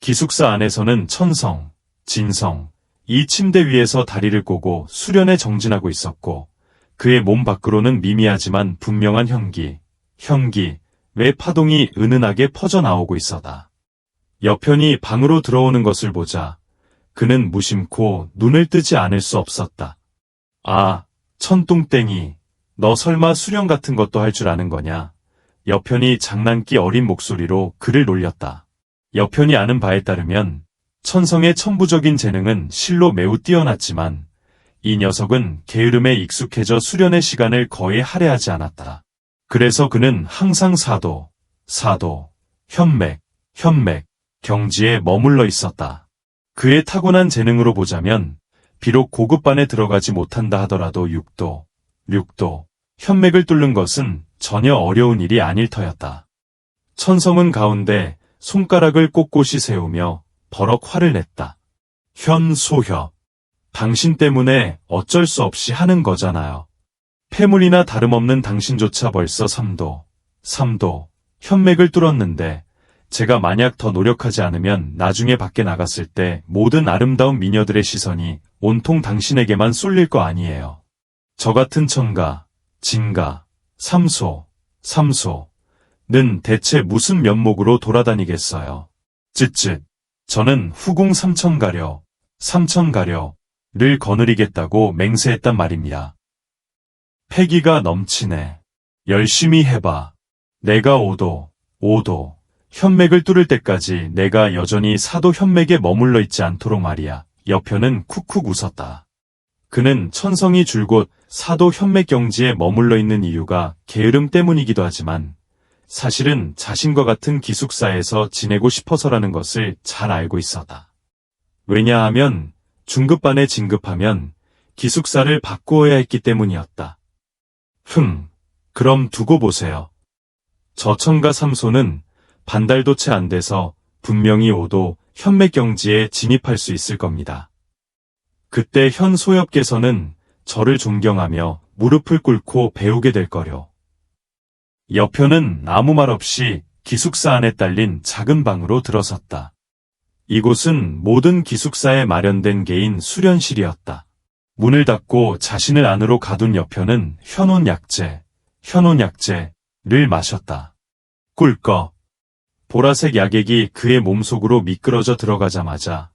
기숙사 안에서는 천성, 진성, 이 침대 위에서 다리를 꼬고 수련에 정진하고 있었고 그의 몸 밖으로는 미미하지만 분명한 현기의 파동이 은은하게 퍼져나오고 있었다. 여편이 방으로 들어오는 것을 보자 그는 무심코 눈을 뜨지 않을 수 없었다. 아, 천뚱땡이, 너 설마 수련 같은 것도 할 줄 아는 거냐? 여편이 장난기 어린 목소리로 그를 놀렸다. 여편이 아는 바에 따르면 천성의 천부적인 재능은 실로 매우 뛰어났지만 이 녀석은 게으름에 익숙해져 수련의 시간을 거의 할애하지 않았다. 그래서 그는 항상 사도, 현맥, 경지에 머물러 있었다. 그의 타고난 재능으로 보자면 비록 고급반에 들어가지 못한다 하더라도 육도, 현맥을 뚫는 것은 전혀 어려운 일이 아닐 터였다. 천성은 가운데 손가락을 꼿꼿이 세우며 버럭 화를 냈다. 현소협, 당신 때문에 어쩔 수 없이 하는 거잖아요. 폐물이나 다름없는 당신조차 벌써 3도, 현맥을 뚫었는데 제가 만약 더 노력하지 않으면 나중에 밖에 나갔을 때 모든 아름다운 미녀들의 시선이 온통 당신에게만 쏠릴 거 아니에요. 저 같은 천가, 진가, 삼소는 대체 무슨 면목으로 돌아다니겠어요. 쯧쯧, 저는 후궁 삼천가려를 거느리겠다고 맹세했단 말입니다. 패기가 넘치네. 열심히 해봐. 내가 5도, 현맥을 뚫을 때까지 내가 여전히 사도 현맥에 머물러 있지 않도록 말이야. 여편은 쿡쿡 웃었다. 그는 천성이 줄곧 사도 현맥 경지에 머물러 있는 이유가 게으름 때문이기도 하지만 사실은 자신과 같은 기숙사에서 지내고 싶어서라는 것을 잘 알고 있었다. 왜냐하면 중급반에 진급하면 기숙사를 바꾸어야 했기 때문이었다. 그럼 두고 보세요. 저 천가 삼소는 반달도 채 안 돼서 분명히 5도 현맥 경지에 진입할 수 있을 겁니다. 그때 현소엽께서는 저를 존경하며 무릎을 꿇고 배우게 될 거요. 여편은 아무 말 없이 기숙사 안에 딸린 작은 방으로 들어섰다. 이곳은 모든 기숙사에 마련된 개인 수련실이었다. 문을 닫고 자신을 안으로 가둔 여편은 현온 약재를 마셨다. 꿀꺽. 보라색 약액이 그의 몸속으로 미끄러져 들어가자마자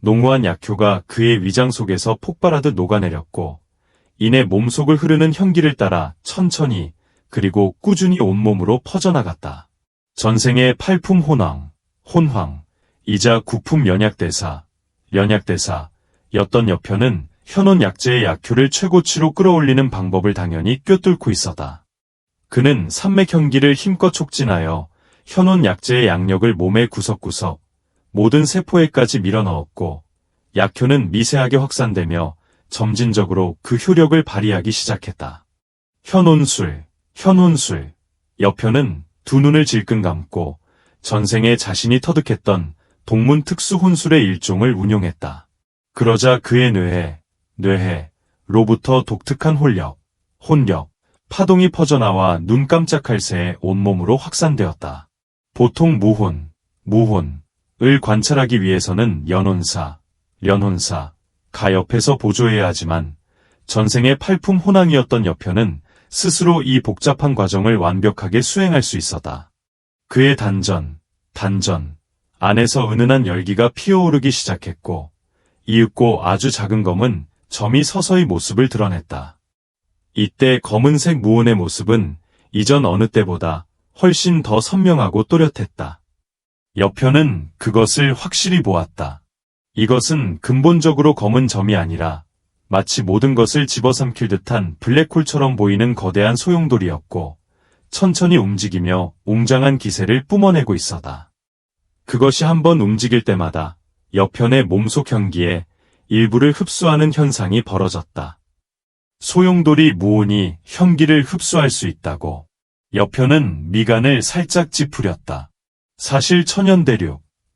농후한 약효가 그의 위장 속에서 폭발하듯 녹아내렸고 이내 몸속을 흐르는 현기를 따라 천천히 그리고 꾸준히 온몸으로 퍼져나갔다. 전생의 팔품 혼황이자 구품 연약대사였던 여편은 현혼 약재의 약효를 최고치로 끌어올리는 방법을 당연히 꿰뚫고 있었다. 그는 산맥현기를 힘껏 촉진하여 현혼 약재의 양력을 몸의 구석구석, 모든 세포에까지 밀어넣었고, 약효는 미세하게 확산되며 점진적으로 그 효력을 발휘하기 시작했다. 현혼술, 현혼술. 여편은 두 눈을 질끈 감고 전생에 자신이 터득했던 동문 특수 혼술의 일종을 운용했다. 그러자 그의 뇌해로부터 독특한 혼력, 파동이 퍼져나와 눈 깜짝할 새에 온몸으로 확산되었다. 보통 무혼을 관찰하기 위해서는 연혼사, 가 옆에서 보조해야 하지만 전생의 팔품 혼왕이었던 여편은 스스로 이 복잡한 과정을 완벽하게 수행할 수 있었다. 그의 단전 안에서 은은한 열기가 피어오르기 시작했고, 이윽고 아주 작은 검은 점이 서서히 모습을 드러냈다. 이때 검은색 무온의 모습은 이전 어느 때보다 훨씬 더 선명하고 또렷했다. 여편은 그것을 확실히 보았다. 이것은 근본적으로 검은 점이 아니라 마치 모든 것을 집어삼킬 듯한 블랙홀처럼 보이는 거대한 소용돌이였고, 천천히 움직이며 웅장한 기세를 뿜어내고 있었다. 그것이 한번 움직일 때마다 여편의 몸속 현기에 일부를 흡수하는 현상이 벌어졌다. 소용돌이 무온이 현기를 흡수할 수 있다고. 여편은 미간을 살짝 찌푸렸다. 사실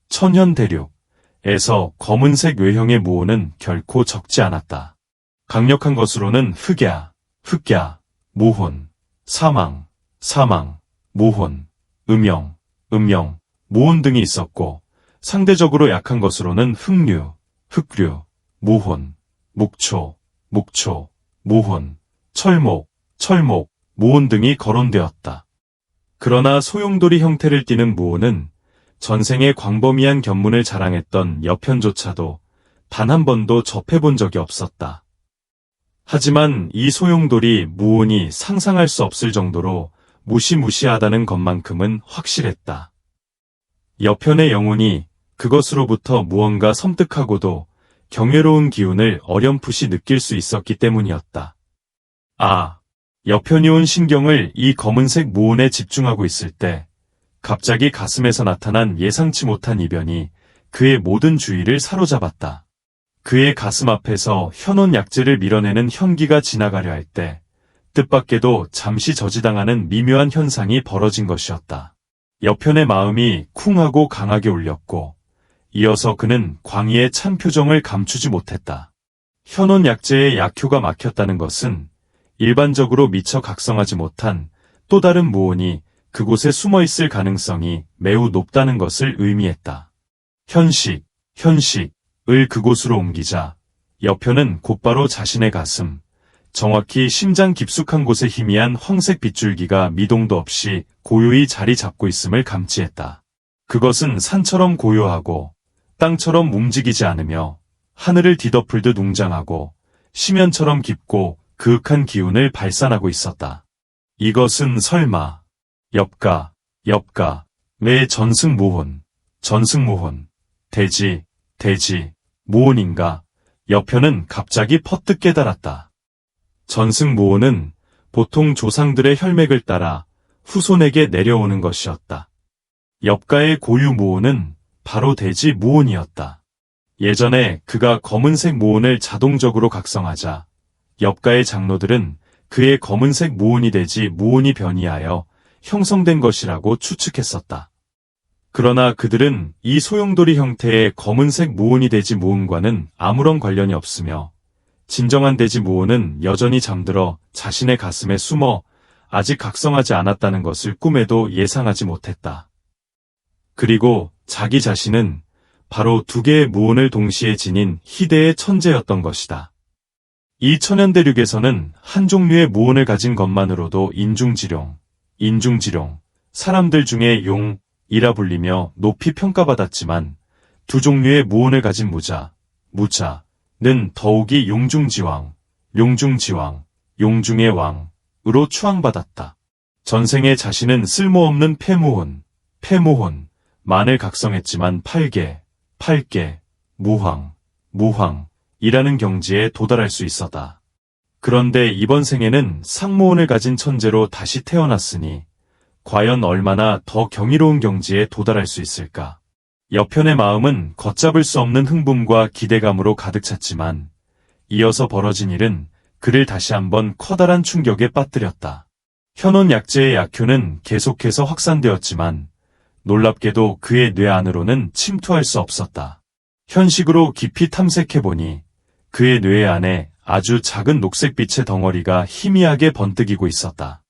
천현대륙에서 검은색 외형의 무온은 결코 적지 않았다. 강력한 것으로는 흑야, 무혼, 사망, 무혼, 음영, 무혼 등이 있었고, 상대적으로 약한 것으로는 흑류, 무혼, 묵초, 무혼, 철목, 무혼 등이 거론되었다. 그러나 소용돌이 형태를 띠는 무혼은 전생에 광범위한 견문을 자랑했던 여편조차도 단 한 번도 접해본 적이 없었다. 하지만 이 소용돌이 무온이 상상할 수 없을 정도로 무시무시하다는 것만큼은 확실했다. 여편의 영혼이 그것으로부터 무언가 섬뜩하고도 경외로운 기운을 어렴풋이 느낄 수 있었기 때문이었다. 여편이 온 신경을 이 검은색 무온에 집중하고 있을 때 갑자기 가슴에서 나타난 예상치 못한 이변이 그의 모든 주의를 사로잡았다. 그의 가슴 앞에서 현혼 약재를 밀어내는 현기가 지나가려 할 때 뜻밖에도 잠시 저지당하는 미묘한 현상이 벌어진 것이었다. 여편의 마음이 쿵하고 강하게 울렸고, 이어서 그는 광희의 찬 표정을 감추지 못했다. 현혼 약재의 약효가 막혔다는 것은 일반적으로 미처 각성하지 못한 또 다른 무온이 그곳에 숨어 있을 가능성이 매우 높다는 것을 의미했다. 현식을 그곳으로 옮기자 여편은 곧바로 자신의 가슴, 정확히 심장 깊숙한 곳에 희미한 황색 빗줄기가 미동도 없이 고요히 자리 잡고 있음을 감지했다. 그것은 산처럼 고요하고 땅처럼 움직이지 않으며 하늘을 뒤덮을 듯 웅장하고 심연처럼 깊고 그윽한 기운을 발산하고 있었다. 이것은 설마 엽가의 전승무혼, 대지, 무혼인가? 여편은 갑자기 퍼뜩 깨달았다. 전승무혼은 보통 조상들의 혈맥을 따라 후손에게 내려오는 것이었다. 엽가의 고유 무혼은 바로 대지 무혼이었다. 예전에 그가 검은색 무혼을 자동적으로 각성하자 엽가의 장로들은 그의 검은색 무혼이 되지 무혼이 변이하여 형성된 것이라고 추측했었다. 그러나 그들은 이 소용돌이 형태의 검은색 무혼이 되지 무혼과는 아무런 관련이 없으며 진정한 대지 무혼은 여전히 잠들어 자신의 가슴에 숨어 아직 각성하지 않았다는 것을 꿈에도 예상하지 못했다. 그리고 자기 자신은 바로 두 개의 무혼을 동시에 지닌 희대의 천재였던 것이다. 이 천연대륙에서는 한 종류의 무혼을 가진 것만으로도 인중지룡, 사람들 중에 용이라 불리며 높이 평가받았지만 두 종류의 무혼을 가진 무자는 더욱이 용중지왕, 용중의 왕으로 추앙받았다. 전생에 자신은 쓸모없는 폐무혼만을 각성했지만 8개, 무황, 이라는 경지에 도달할 수 있었다. 그런데 이번 생에는 상모혼을 가진 천재로 다시 태어났으니 과연 얼마나 더 경이로운 경지에 도달할 수 있을까? 여편의 마음은 걷잡을 수 없는 흥분과 기대감으로 가득 찼지만 이어서 벌어진 일은 그를 다시 한번 커다란 충격에 빠뜨렸다. 현혼 약제의 약효는 계속해서 확산되었지만 놀랍게도 그의 뇌 안으로는 침투할 수 없었다. 현식으로 깊이 탐색해보니 그의 뇌 안에 아주 작은 녹색빛의 덩어리가 희미하게 번뜩이고 있었다.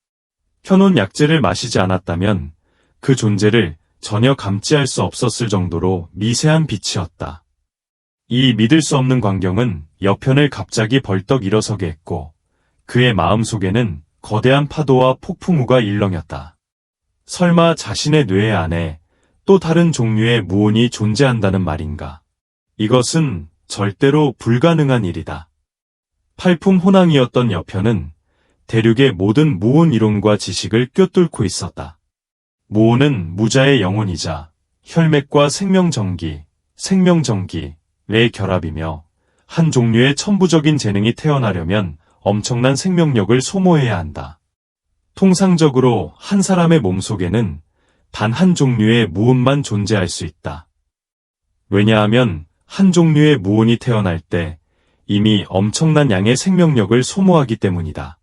현혼 약제를 마시지 않았다면 그 존재를 전혀 감지할 수 없었을 정도로 미세한 빛이었다. 이 믿을 수 없는 광경은 여편을 갑자기 벌떡 일어서게 했고 그의 마음속에는 거대한 파도와 폭풍우가 일렁였다. 설마 자신의 뇌 안에 또 다른 종류의 무온이 존재한다는 말인가? 이것은 절대로 불가능한 일이다. 팔품혼왕이었던 여편은 대륙의 모든 무온 이론과 지식을 꿰뚫고 있었다. 무온은 무자의 영혼이자 혈맥과 생명전기의 결합이며 한 종류의 천부적인 재능이 태어나려면 엄청난 생명력을 소모해야 한다. 통상적으로 한 사람의 몸속에는 단 한 종류의 무온만 존재할 수 있다. 왜냐하면 한 종류의 무온이 태어날 때 이미 엄청난 양의 생명력을 소모하기 때문이다.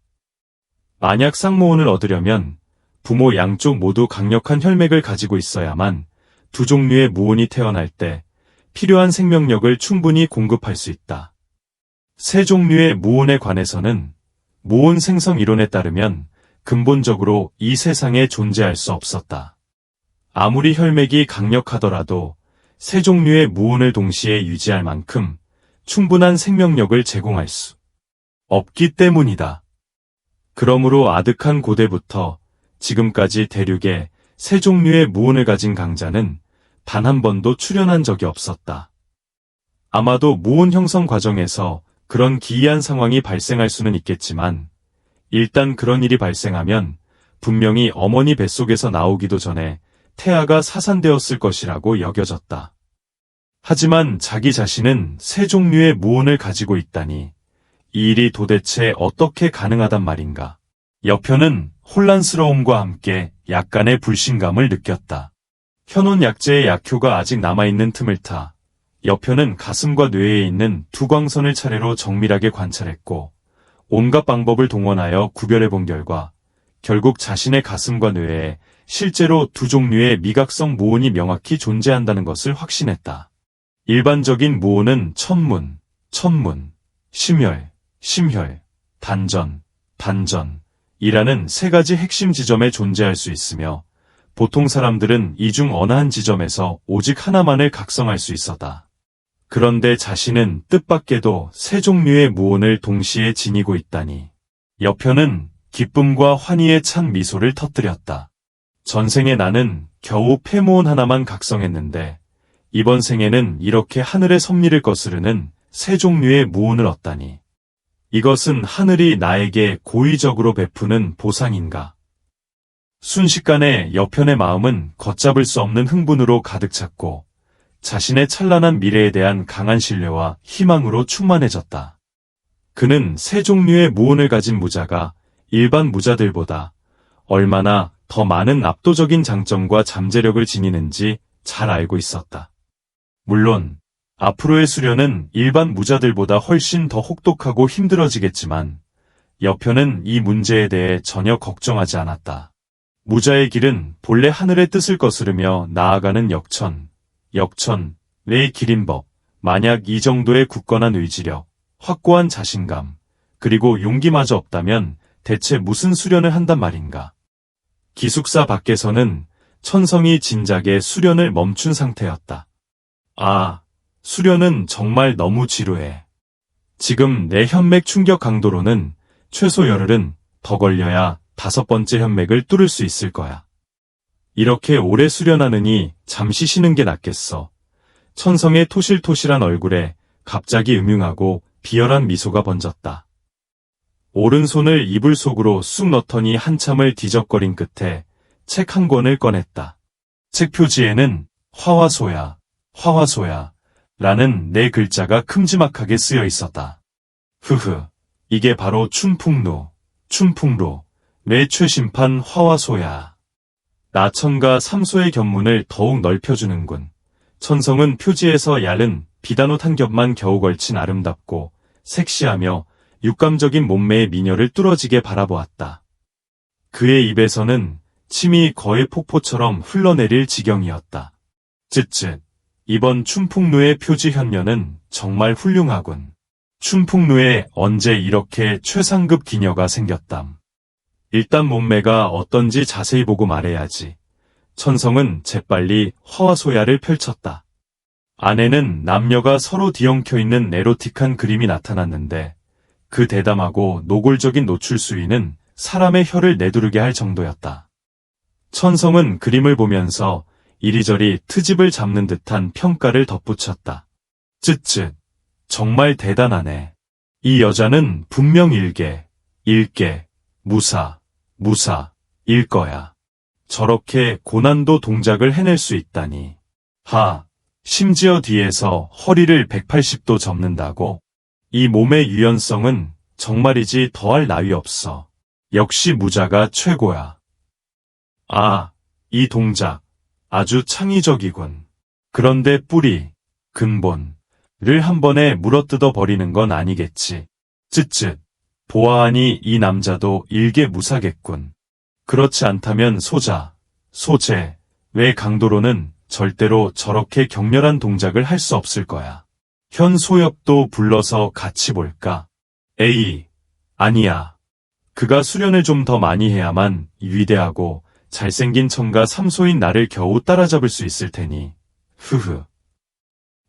만약 쌍무온을 얻으려면 부모 양쪽 모두 강력한 혈맥을 가지고 있어야만 두 종류의 무온이 태어날 때 필요한 생명력을 충분히 공급할 수 있다. 세 종류의 무온에 관해서는 무온 생성 이론에 따르면 근본적으로 이 세상에 존재할 수 없었다. 아무리 혈맥이 강력하더라도 세 종류의 무온을 동시에 유지할 만큼 충분한 생명력을 제공할 수 없기 때문이다. 그러므로 아득한 고대부터 지금까지 대륙에 세 종류의 무온을 가진 강자는 단 한 번도 출현한 적이 없었다. 아마도 무온 형성 과정에서 그런 기이한 상황이 발생할 수는 있겠지만 일단 그런 일이 발생하면 분명히 어머니 뱃속에서 나오기도 전에 태아가 사산되었을 것이라고 여겨졌다. 하지만 자기 자신은 세 종류의 무온을 가지고 있다니 이 일이 도대체 어떻게 가능하단 말인가. 여편은 혼란스러움과 함께 약간의 불신감을 느꼈다. 현혼 약제의 약효가 아직 남아있는 틈을 타 여편은 가슴과 뇌에 있는 두 광선을 차례로 정밀하게 관찰했고 온갖 방법을 동원하여 구별해본 결과 결국 자신의 가슴과 뇌에 실제로 두 종류의 미각성 무온이 명확히 존재한다는 것을 확신했다. 일반적인 무온은 천문, 심혈, 단전이라는 세 가지 핵심 지점에 존재할 수 있으며 보통 사람들은 이 중 어느 한 지점에서 오직 하나만을 각성할 수 있었다. 그런데 자신은 뜻밖에도 세 종류의 무온을 동시에 지니고 있다니. 여편은 기쁨과 환희에 찬 미소를 터뜨렸다. 전생에 나는 겨우 폐무온 하나만 각성했는데 이번 생에는 이렇게 하늘의 섭리를 거스르는 세 종류의 무온을 얻다니. 이것은 하늘이 나에게 고의적으로 베푸는 보상인가? 순식간에 여편의 마음은 걷잡을 수 없는 흥분으로 가득 찼고 자신의 찬란한 미래에 대한 강한 신뢰와 희망으로 충만해졌다. 그는 세 종류의 무온을 가진 무자가 일반 무자들보다 얼마나 더 많은 압도적인 장점과 잠재력을 지니는지 잘 알고 있었다. 물론 앞으로의 수련은 일반 무자들보다 훨씬 더 혹독하고 힘들어지겠지만 여편은 이 문제에 대해 전혀 걱정하지 않았다. 무자의 길은 본래 하늘의 뜻을 거스르며 나아가는 역천의 길인 법. 만약 이 정도의 굳건한 의지력, 확고한 자신감, 그리고 용기마저 없다면 대체 무슨 수련을 한단 말인가. 기숙사 밖에서는 천성이 진작에 수련을 멈춘 상태였다. 아, 수련은 정말 너무 지루해. 지금 내 혈맥 충격 강도로는 최소 열흘은 더 걸려야 5번째 혈맥을 뚫을 수 있을 거야. 이렇게 오래 수련하느니 잠시 쉬는 게 낫겠어. 천성의 토실토실한 얼굴에 갑자기 음흉하고 비열한 미소가 번졌다. 오른손을 이불 속으로 쑥 넣더니 한참을 뒤적거린 끝에 책 한 권을 꺼냈다. 책 표지에는 화화소야, 라는 네 글자가 큼지막하게 쓰여 있었다. 이게 바로 춘풍루, 내 최심판 화와소야. 나천과 삼소의 견문을 더욱 넓혀주는군. 천성은 표지에서 얇은 비단옷 한 겹만 겨우 걸친 아름답고 섹시하며 육감적인 몸매의 미녀를 뚫어지게 바라보았다. 그의 입에서는 침이 거의 폭포처럼 흘러내릴 지경이었다. 쯧쯧, 이번 춘풍루의 표지 현녀는 정말 훌륭하군. 춘풍루에 언제 이렇게 최상급 기녀가 생겼담. 일단 몸매가 어떤지 자세히 보고 말해야지. 천성은 재빨리 화와소야를 펼쳤다. 안에는 남녀가 서로 뒤엉켜 있는 에로틱한 그림이 나타났는데 그 대담하고 노골적인 노출 수위는 사람의 혀를 내두르게 할 정도였다. 천성은 그림을 보면서 이리저리 트집을 잡는 듯한 평가를 덧붙였다. 쯧쯧, 정말 대단하네. 이 여자는 분명 일개, 무사일 거야. 저렇게 고난도 동작을 해낼 수 있다니. 심지어 뒤에서 허리를 180도 접는다고? 이 몸의 유연성은 정말이지 더할 나위 없어. 역시 무자가 최고야. 이 동작 아주 창의적이군. 그런데 뿌리, 근본을 한 번에 물어뜯어 버리는 건 아니겠지. 쯧쯧, 보아하니 이 남자도 일개무사겠군. 그렇지 않다면 소재의 강도로는 절대로 저렇게 격렬한 동작을 할 수 없을 거야. 현소엽도 불러서 같이 볼까? 아니야. 그가 수련을 좀 더 많이 해야만 위대하고 잘생긴 청가 삼소인 나를 겨우 따라잡을 수 있을 테니.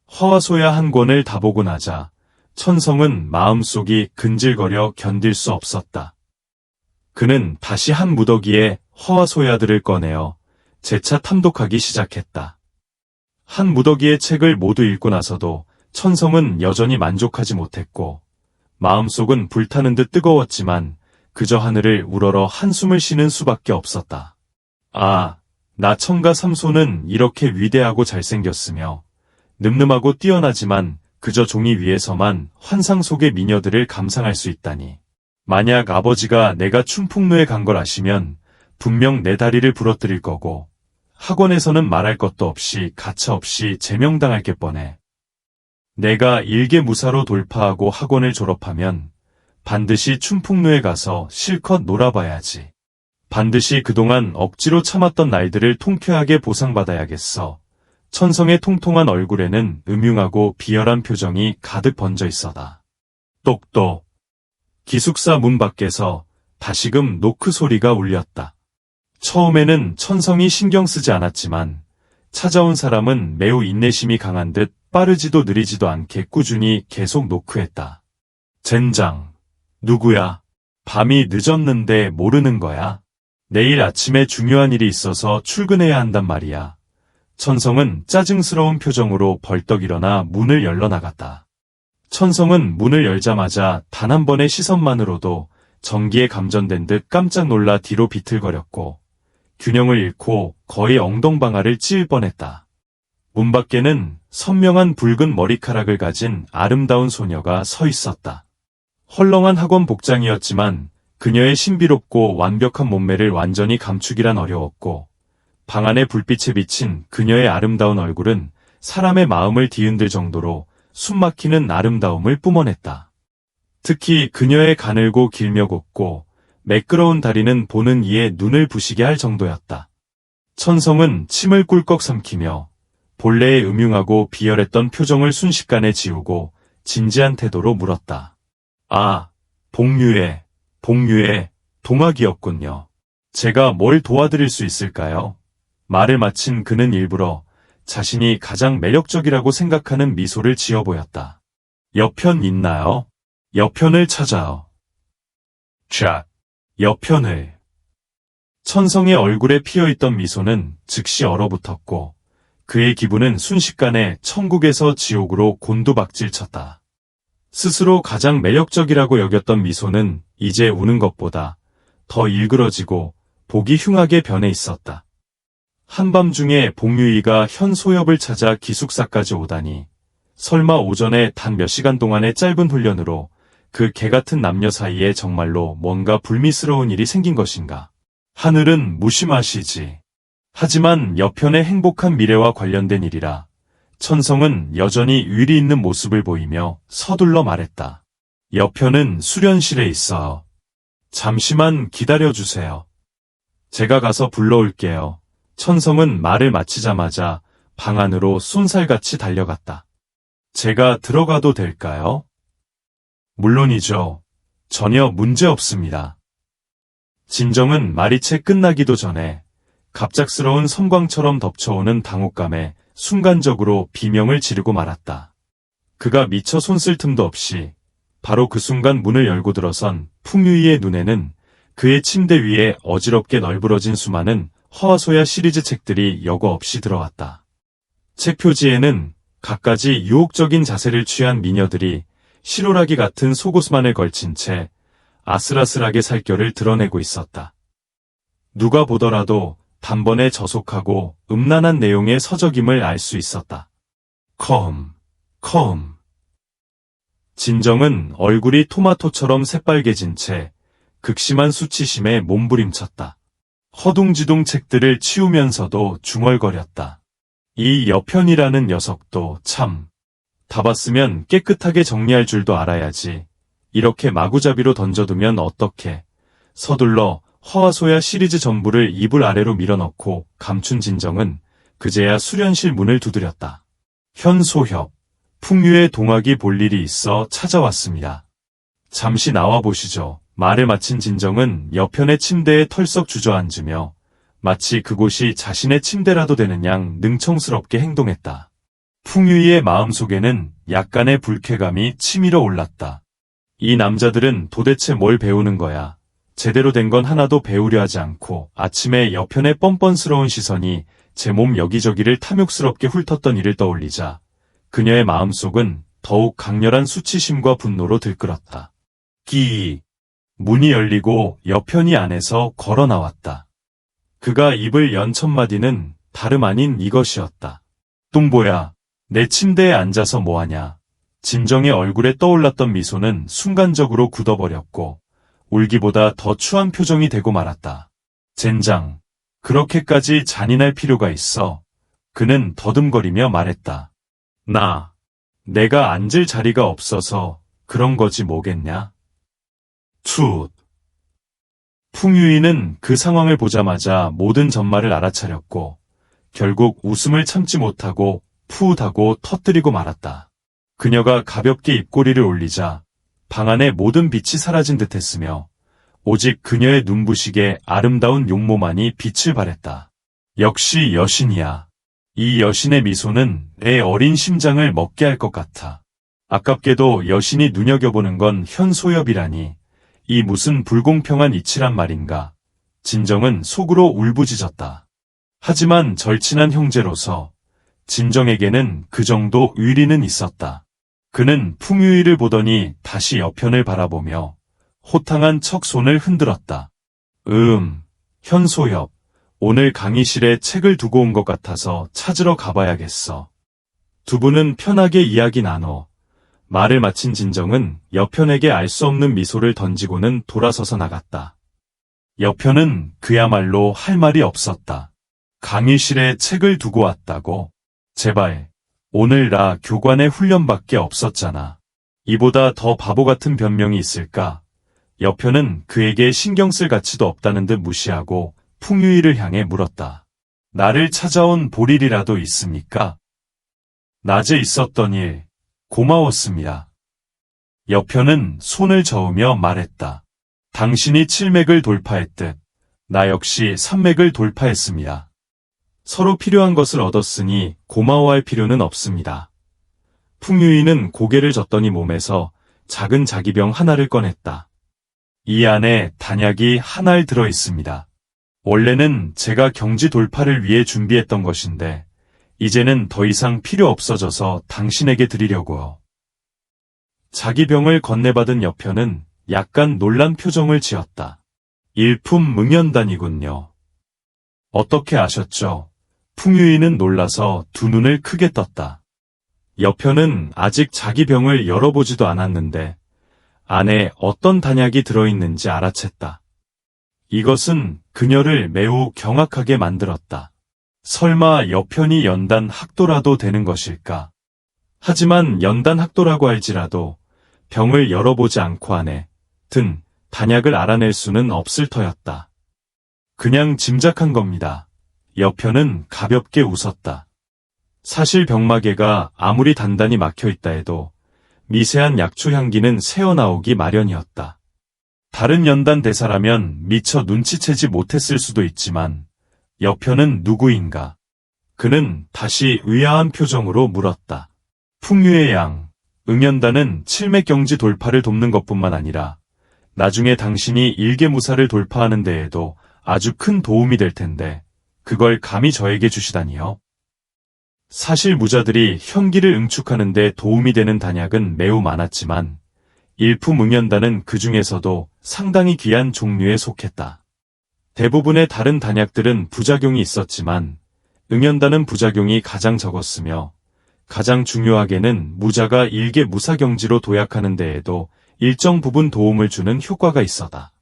화와소야 한 권을 다 보고 나자 천성은 마음속이 근질거려 견딜 수 없었다. 그는 다시 한 무더기에 화와소야들을 꺼내어 재차 탐독하기 시작했다. 한 무더기의 책을 모두 읽고 나서도 천성은 여전히 만족하지 못했고 마음속은 불타는 듯 뜨거웠지만 그저 하늘을 우러러 한숨을 쉬는 수밖에 없었다. 나청과 삼소는 이렇게 위대하고 잘생겼으며 늠름하고 뛰어나지만 그저 종이 위에서만 환상 속의 미녀들을 감상할 수 있다니. 만약 아버지가 내가 춘풍루에 간 걸 아시면 분명 내 다리를 부러뜨릴 거고 학원에서는 말할 것도 없이 가차없이 제명당할 게 뻔해. 내가 일개무사로 돌파하고 학원을 졸업하면 반드시 춘풍루에 가서 실컷 놀아봐야지. 반드시 그동안 억지로 참았던 날들을 통쾌하게 보상받아야겠어. 천성의 통통한 얼굴에는 음흉하고 비열한 표정이 가득 번져 있어다. 똑똑. 기숙사 문 밖에서 다시금 노크 소리가 울렸다. 처음에는 천성이 신경 쓰지 않았지만 찾아온 사람은 매우 인내심이 강한 듯 빠르지도 느리지도 않게 꾸준히 계속 노크했다. 젠장. 누구야? 밤이 늦었는데 모르는 거야? 내일 아침에 중요한 일이 있어서 출근해야 한단 말이야. 천성은 짜증스러운 표정으로 벌떡 일어나 문을 열러 나갔다. 천성은 문을 열자마자 단 한 번의 시선만으로도 전기에 감전된 듯 깜짝 놀라 뒤로 비틀거렸고 균형을 잃고 거의 엉덩방아를 찌을 뻔했다. 문 밖에는 선명한 붉은 머리카락을 가진 아름다운 소녀가 서 있었다. 헐렁한 학원 복장이었지만 그녀의 신비롭고 완벽한 몸매를 완전히 감추기란 어려웠고 방 안의 불빛에 비친 그녀의 아름다운 얼굴은 사람의 마음을 뒤흔들 정도로 숨막히는 아름다움을 뿜어냈다. 특히 그녀의 가늘고 길며 곱고 매끄러운 다리는 보는 이의 눈을 부시게 할 정도였다. 천성은 침을 꿀꺽 삼키며 본래의 음흉하고 비열했던 표정을 순식간에 지우고 진지한 태도로 물었다. 복류의 동학이었군요. 제가 뭘 도와드릴 수 있을까요? 말을 마친 그는 일부러 자신이 가장 매력적이라고 생각하는 미소를 지어 보였다. 여편 있나요? 여편을 찾아요. 여편을. 천성의 얼굴에 피어있던 미소는 즉시 얼어붙었고 그의 기분은 순식간에 천국에서 지옥으로 곤두박질쳤다. 스스로 가장 매력적이라고 여겼던 미소는 이제 우는 것보다 더 일그러지고 보기 흉하게 변해 있었다. 한밤중에 복유이가 현소엽을 찾아 기숙사까지 오다니 설마 오전에 단 몇 시간 동안의 짧은 훈련으로 그 개같은 남녀 사이에 정말로 뭔가 불미스러운 일이 생긴 것인가? 하늘은 무심하시지. 하지만 여편의 행복한 미래와 관련된 일이라 천성은 여전히 의리 있는 모습을 보이며 서둘러 말했다. 여편은 수련실에 있어요. 잠시만 기다려주세요. 제가 가서 불러올게요. 천성은 말을 마치자마자 방 안으로 쏜살같이 달려갔다. 제가 들어가도 될까요? 물론이죠. 전혀 문제 없습니다. 진정은 말이 채 끝나기도 전에 갑작스러운 섬광처럼 덮쳐오는 당혹감에 순간적으로 비명을 지르고 말았다. 그가 미처 손쓸 틈도 없이 바로 그 순간 문을 열고 들어선 풍유이의 눈에는 그의 침대 위에 어지럽게 널브러진 수많은 허와소야 시리즈 책들이 여과 없이 들어왔다. 책 표지에는 갖가지 유혹적인 자세를 취한 미녀들이 실오라기 같은 속옷만을 걸친 채 아슬아슬하게 살결을 드러내고 있었다. 누가 보더라도 단번에 저속하고 음란한 내용의 서적임을 알 수 있었다. 컴. 진정은 얼굴이 토마토처럼 새빨개진 채 극심한 수치심에 몸부림쳤다. 허둥지둥 책들을 치우면서도 중얼거렸다. 이 여편이라는 녀석도 참. 다 봤으면 깨끗하게 정리할 줄도 알아야지. 이렇게 마구잡이로 던져두면 어떡해. 서둘러 허와소야 시리즈 전부를 이불 아래로 밀어넣고 감춘 진정은 그제야 수련실 문을 두드렸다. 현소협, 풍유의 동학이 볼 일이 있어 찾아왔습니다. 잠시 나와보시죠. 말을 마친 진정은 여편의 침대에 털썩 주저앉으며 마치 그곳이 자신의 침대라도 되는 양 능청스럽게 행동했다. 풍유의 마음속에는 약간의 불쾌감이 치밀어 올랐다. 이 남자들은 도대체 뭘 배우는 거야. 제대로 된 건 하나도 배우려 하지 않고 아침에 여편의 뻔뻔스러운 시선이 제 몸 여기저기를 탐욕스럽게 훑었던 일을 떠올리자 그녀의 마음속은 더욱 강렬한 수치심과 분노로 들끓었다. 끼. 문이 열리고 여편이 안에서 걸어 나왔다. 그가 입을 연 첫 마디는 다름 아닌 이것이었다. 뚱보야, 내 침대에 앉아서 뭐하냐. 진정의 얼굴에 떠올랐던 미소는 순간적으로 굳어버렸고 울기보다 더 추한 표정이 되고 말았다. 젠장, 그렇게까지 잔인할 필요가 있어. 그는 더듬거리며 말했다. 내가 앉을 자리가 없어서 그런 거지 뭐겠냐. 툭. 풍유이는 그 상황을 보자마자 모든 전말을 알아차렸고 결국 웃음을 참지 못하고 푸웃하고 터뜨리고 말았다. 그녀가 가볍게 입꼬리를 올리자 방 안의 모든 빛이 사라진 듯했으며 오직 그녀의 눈부시게 아름다운 용모만이 빛을 발했다. 역시 여신이야. 이 여신의 미소는 내 어린 심장을 먹게 할 것 같아. 아깝게도 여신이 눈여겨보는 건 현소엽이라니. 이 무슨 불공평한 이치란 말인가. 진정은 속으로 울부짖었다. 하지만 절친한 형제로서 진정에게는 그 정도 의리는 있었다. 그는 풍유이를 보더니 다시 여편을 바라보며 호탕한 척 손을 흔들었다. 현소엽, 오늘 강의실에 책을 두고 온 것 같아서 찾으러 가봐야겠어. 두 분은 편하게 이야기 나눠. 말을 마친 진정은 여편에게 알 수 없는 미소를 던지고는 돌아서서 나갔다. 여편은 그야말로 할 말이 없었다. 강의실에 책을 두고 왔다고? 제발, 오늘 나 교관의 훈련밖에 없었잖아. 이보다 더 바보 같은 변명이 있을까? 여편은 그에게 신경 쓸 가치도 없다는 듯 무시하고 풍유이를 향해 물었다. 나를 찾아온 볼일이라도 있습니까? 낮에 있었던 일, 고마웠습니다. 여편은 손을 저으며 말했다. 당신이 7맥을 돌파했듯 나 역시 3맥을 돌파했습니다. 서로 필요한 것을 얻었으니 고마워할 필요는 없습니다. 풍유이는 고개를 젓더니 몸에서 작은 자기병 하나를 꺼냈다. 이 안에 단약이 한 알 들어 있습니다. 원래는 제가 경지 돌파를 위해 준비했던 것인데 이제는 더 이상 필요 없어져서 당신에게 드리려고요. 자기병을 건네받은 여편은 약간 놀란 표정을 지었다. 일품응연단이군요. 어떻게 아셨죠? 풍유이는 놀라서 두 눈을 크게 떴다. 여편은 아직 자기 병을 열어보지도 않았는데 안에 어떤 단약이 들어있는지 알아챘다. 이것은 그녀를 매우 경악하게 만들었다. 설마 여편이 연단 학도라도 되는 것일까? 하지만 연단 학도라고 할지라도 병을 열어보지 않고 안에 든 단약을 알아낼 수는 없을 터였다. 그냥 짐작한 겁니다. 여편은 가볍게 웃었다. 사실 병마개가 아무리 단단히 막혀있다 해도 미세한 약초 향기는 새어나오기 마련이었다. 다른 연단 대사라면 미처 눈치채지 못했을 수도 있지만 여편은 누구인가? 그는 다시 의아한 표정으로 물었다. 풍류의 양, 응연단은 칠맥경지 돌파를 돕는 것뿐만 아니라 나중에 당신이 일개무사를 돌파하는 데에도 아주 큰 도움이 될 텐데 그걸 감히 저에게 주시다니요. 사실 무자들이 현기를 응축하는 데 도움이 되는 단약은 매우 많았지만 일품응연단은 그 중에서도 상당히 귀한 종류에 속했다. 대부분의 다른 단약들은 부작용이 있었지만 응연단은 부작용이 가장 적었으며 가장 중요하게는 무자가 일개 무사경지로 도약하는 데에도 일정 부분 도움을 주는 효과가 있었다.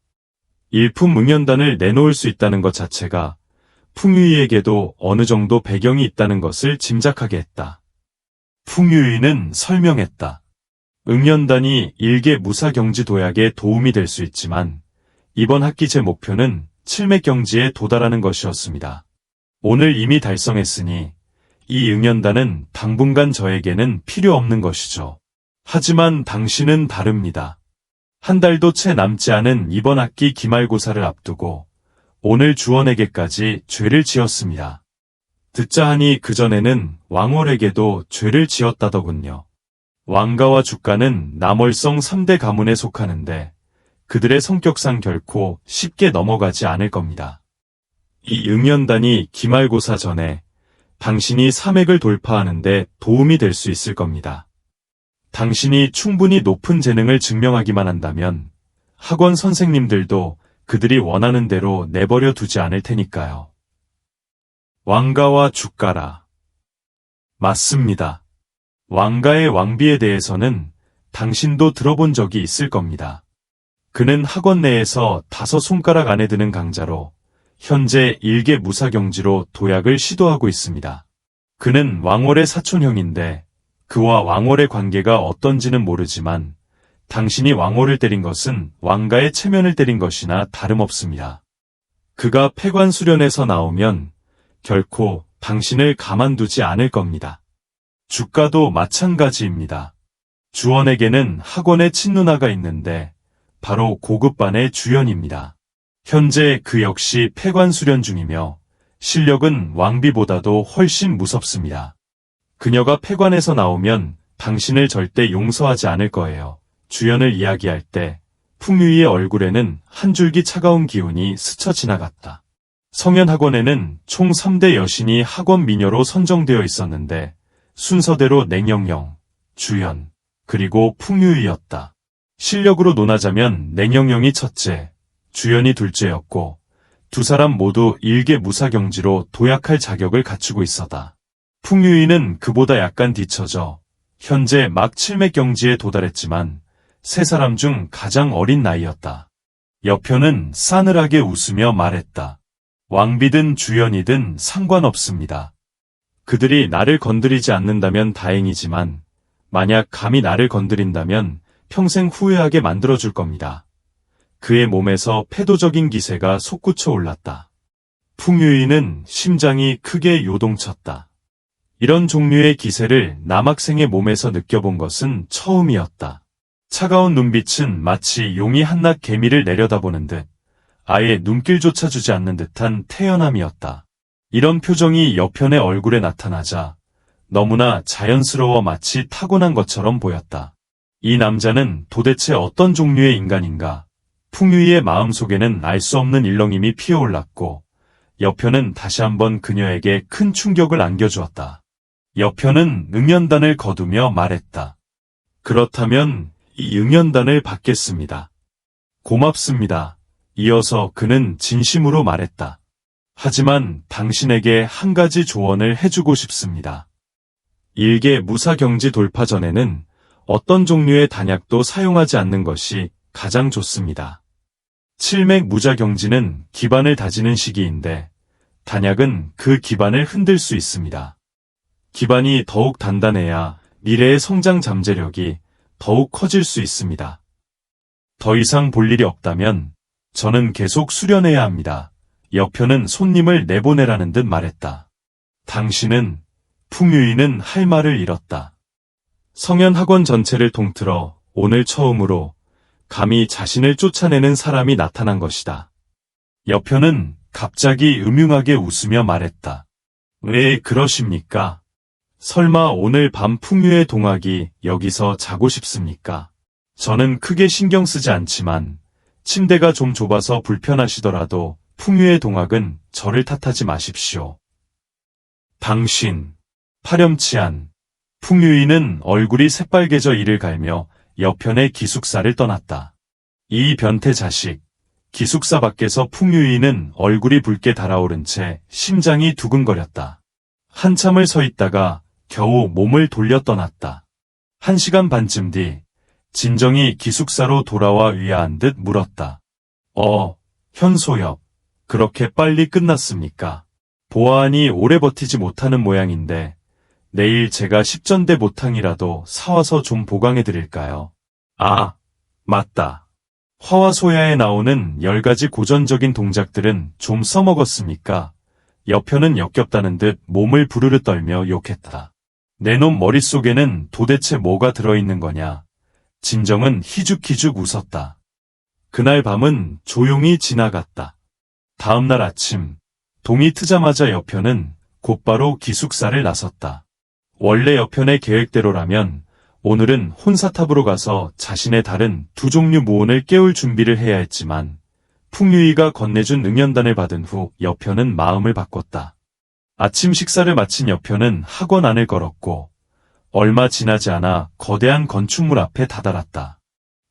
일품응연단을 내놓을 수 있다는 것 자체가 풍유이에게도 어느 정도 배경이 있다는 것을 짐작하게 했다. 풍유이는 설명했다. 응연단이 일개 무사경지 도약에 도움이 될 수 있지만 이번 학기 제 목표는 칠맥경지에 도달하는 것이었습니다. 오늘 이미 달성했으니 이 응연단은 당분간 저에게는 필요 없는 것이죠. 하지만 당신은 다릅니다. 한 달도 채 남지 않은 이번 학기 기말고사를 앞두고 오늘 주원에게까지 죄를 지었습니다. 듣자 하니 그전에는 왕월에게도 죄를 지었다더군요. 왕가와 주가는 남월성 3대 가문에 속하는데 그들의 성격상 결코 쉽게 넘어가지 않을 겁니다. 이 응연단이 기말고사 전에 당신이 3핵을 돌파하는데 도움이 될 수 있을 겁니다. 당신이 충분히 높은 재능을 증명하기만 한다면 학원 선생님들도 그들이 원하는 대로 내버려 두지 않을 테니까요. 왕가와 주가라. 맞습니다. 왕가의 왕비에 대해서는 당신도 들어본 적이 있을 겁니다. 그는 학원 내에서 5손가락 안에 드는 강자로 현재 일개 무사경지로 도약을 시도하고 있습니다. 그는 왕월의 사촌형인데 그와 왕월의 관계가 어떤지는 모르지만 당신이 왕월을 때린 것은 왕가의 체면을 때린 것이나 다름없습니다. 그가 폐관수련에서 나오면 결코 당신을 가만두지 않을 겁니다. 주가도 마찬가지입니다. 주원에게는 학원의 친누나가 있는데 바로 고급반의 주연입니다. 현재 그 역시 폐관수련 중이며 실력은 왕비보다도 훨씬 무섭습니다. 그녀가 폐관에서 나오면 당신을 절대 용서하지 않을 거예요. 주연을 이야기할 때 풍유이의 얼굴에는 한 줄기 차가운 기운이 스쳐 지나갔다. 성현학원에는 총 3대 여신이 학원 미녀로 선정되어 있었는데 순서대로 냉영영, 주연, 그리고 풍유이였다. 실력으로 논하자면 냉영영이 첫째, 주연이 둘째였고 두 사람 모두 일개 무사경지로 도약할 자격을 갖추고 있었다. 풍유이는 그보다 약간 뒤처져 현재 막 7맥경지에 도달했지만 세 사람 중 가장 어린 나이였다. 여편은 싸늘하게 웃으며 말했다. 왕비든 주연이든 상관없습니다. 그들이 나를 건드리지 않는다면 다행이지만 만약 감히 나를 건드린다면 평생 후회하게 만들어줄 겁니다. 그의 몸에서 패도적인 기세가 솟구쳐 올랐다. 풍유이는 심장이 크게 요동쳤다. 이런 종류의 기세를 남학생의 몸에서 느껴본 것은 처음이었다. 차가운 눈빛은 마치 용이 한낱 개미를 내려다보는 듯 아예 눈길조차 주지 않는 듯한 태연함이었다. 이런 표정이 여편의 얼굴에 나타나자 너무나 자연스러워 마치 타고난 것처럼 보였다. 이 남자는 도대체 어떤 종류의 인간인가? 풍유이의 마음속에는 알 수 없는 일렁임이 피어올랐고 여편은 다시 한번 그녀에게 큰 충격을 안겨주었다. 여편은 응연단을 거두며 말했다. 그렇다면 이 응연단을 받겠습니다. 고맙습니다. 이어서 그는 진심으로 말했다. 하지만 당신에게 한 가지 조언을 해주고 싶습니다. 일개 무사경지 돌파 전에는 어떤 종류의 단약도 사용하지 않는 것이 가장 좋습니다. 칠맥 무자경지는 기반을 다지는 시기인데 단약은 그 기반을 흔들 수 있습니다. 기반이 더욱 단단해야 미래의 성장 잠재력이 더욱 커질 수 있습니다. 더 이상 볼 일이 없다면 저는 계속 수련해야 합니다. 여편은 손님을 내보내라는 듯 말했다. 당신은, 풍유이는 할 말을 잃었다. 성현학원 전체를 통틀어 오늘 처음으로 감히 자신을 쫓아내는 사람이 나타난 것이다. 여편은 갑자기 음흉하게 웃으며 말했다. 왜 그러십니까? 설마 오늘 밤 풍유의 동학이 여기서 자고 싶습니까? 저는 크게 신경 쓰지 않지만 침대가 좀 좁아서 불편하시더라도 풍유의 동학은 저를 탓하지 마십시오. 당신, 파렴치한. 풍유이는 얼굴이 새빨개져 이를 갈며 여편의 기숙사를 떠났다. 이 변태 자식. 기숙사 밖에서 풍유이는 얼굴이 붉게 달아오른 채 심장이 두근거렸다. 한참을 서 있다가 겨우 몸을 돌려 떠났다. 1시간 반쯤 뒤 진정이 기숙사로 돌아와 의아한 듯 물었다. 현소엽, 그렇게 빨리 끝났습니까? 보아하니 오래 버티지 못하는 모양인데 내일 제가 십전대 모탕이라도 사와서 좀 보강해드릴까요? 아, 맞다. 화와소야에 나오는 10가지 고전적인 동작들은 좀 써먹었습니까? 여편은 역겹다는 듯 몸을 부르르 떨며 욕했다. 내 놈 머릿속에는 도대체 뭐가 들어있는 거냐? 진정은 희죽희죽 웃었다. 그날 밤은 조용히 지나갔다. 다음 날 아침, 동이 트자마자 여편은 곧바로 기숙사를 나섰다. 원래 여편의 계획대로라면 오늘은 혼사탑으로 가서 자신의 다른 2종류 무혼을 깨울 준비를 해야 했지만 풍유이가 건네준 응연단을 받은 후 여편은 마음을 바꿨다. 아침 식사를 마친 여편은 학원 안을 걸었고 얼마 지나지 않아 거대한 건축물 앞에 다다랐다.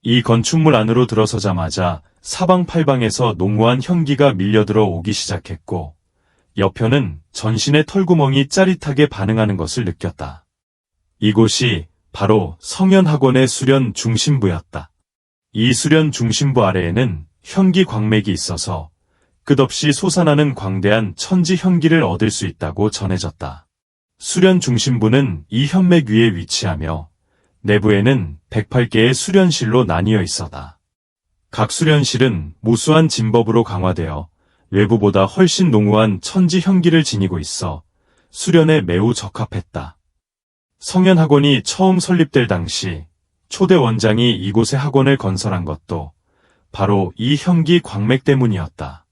이 건축물 안으로 들어서자마자 사방팔방에서 농후한 향기가 밀려들어 오기 시작했고 여편은 전신의 털구멍이 짜릿하게 반응하는 것을 느꼈다. 이곳이 바로 성현학원의 수련 중심부였다. 이 수련 중심부 아래에는 현기 광맥이 있어서 끝없이 솟아나는 광대한 천지 현기를 얻을 수 있다고 전해졌다. 수련 중심부는 이 현맥 위에 위치하며 내부에는 108개의 수련실로 나뉘어 있었다. 각 수련실은 무수한 진법으로 강화되어 외부보다 훨씬 농후한 천지 현기를 지니고 있어 수련에 매우 적합했다. 성현학원이 처음 설립될 당시 초대 원장이 이곳에 학원을 건설한 것도 바로 이 현기 광맥 때문이었다.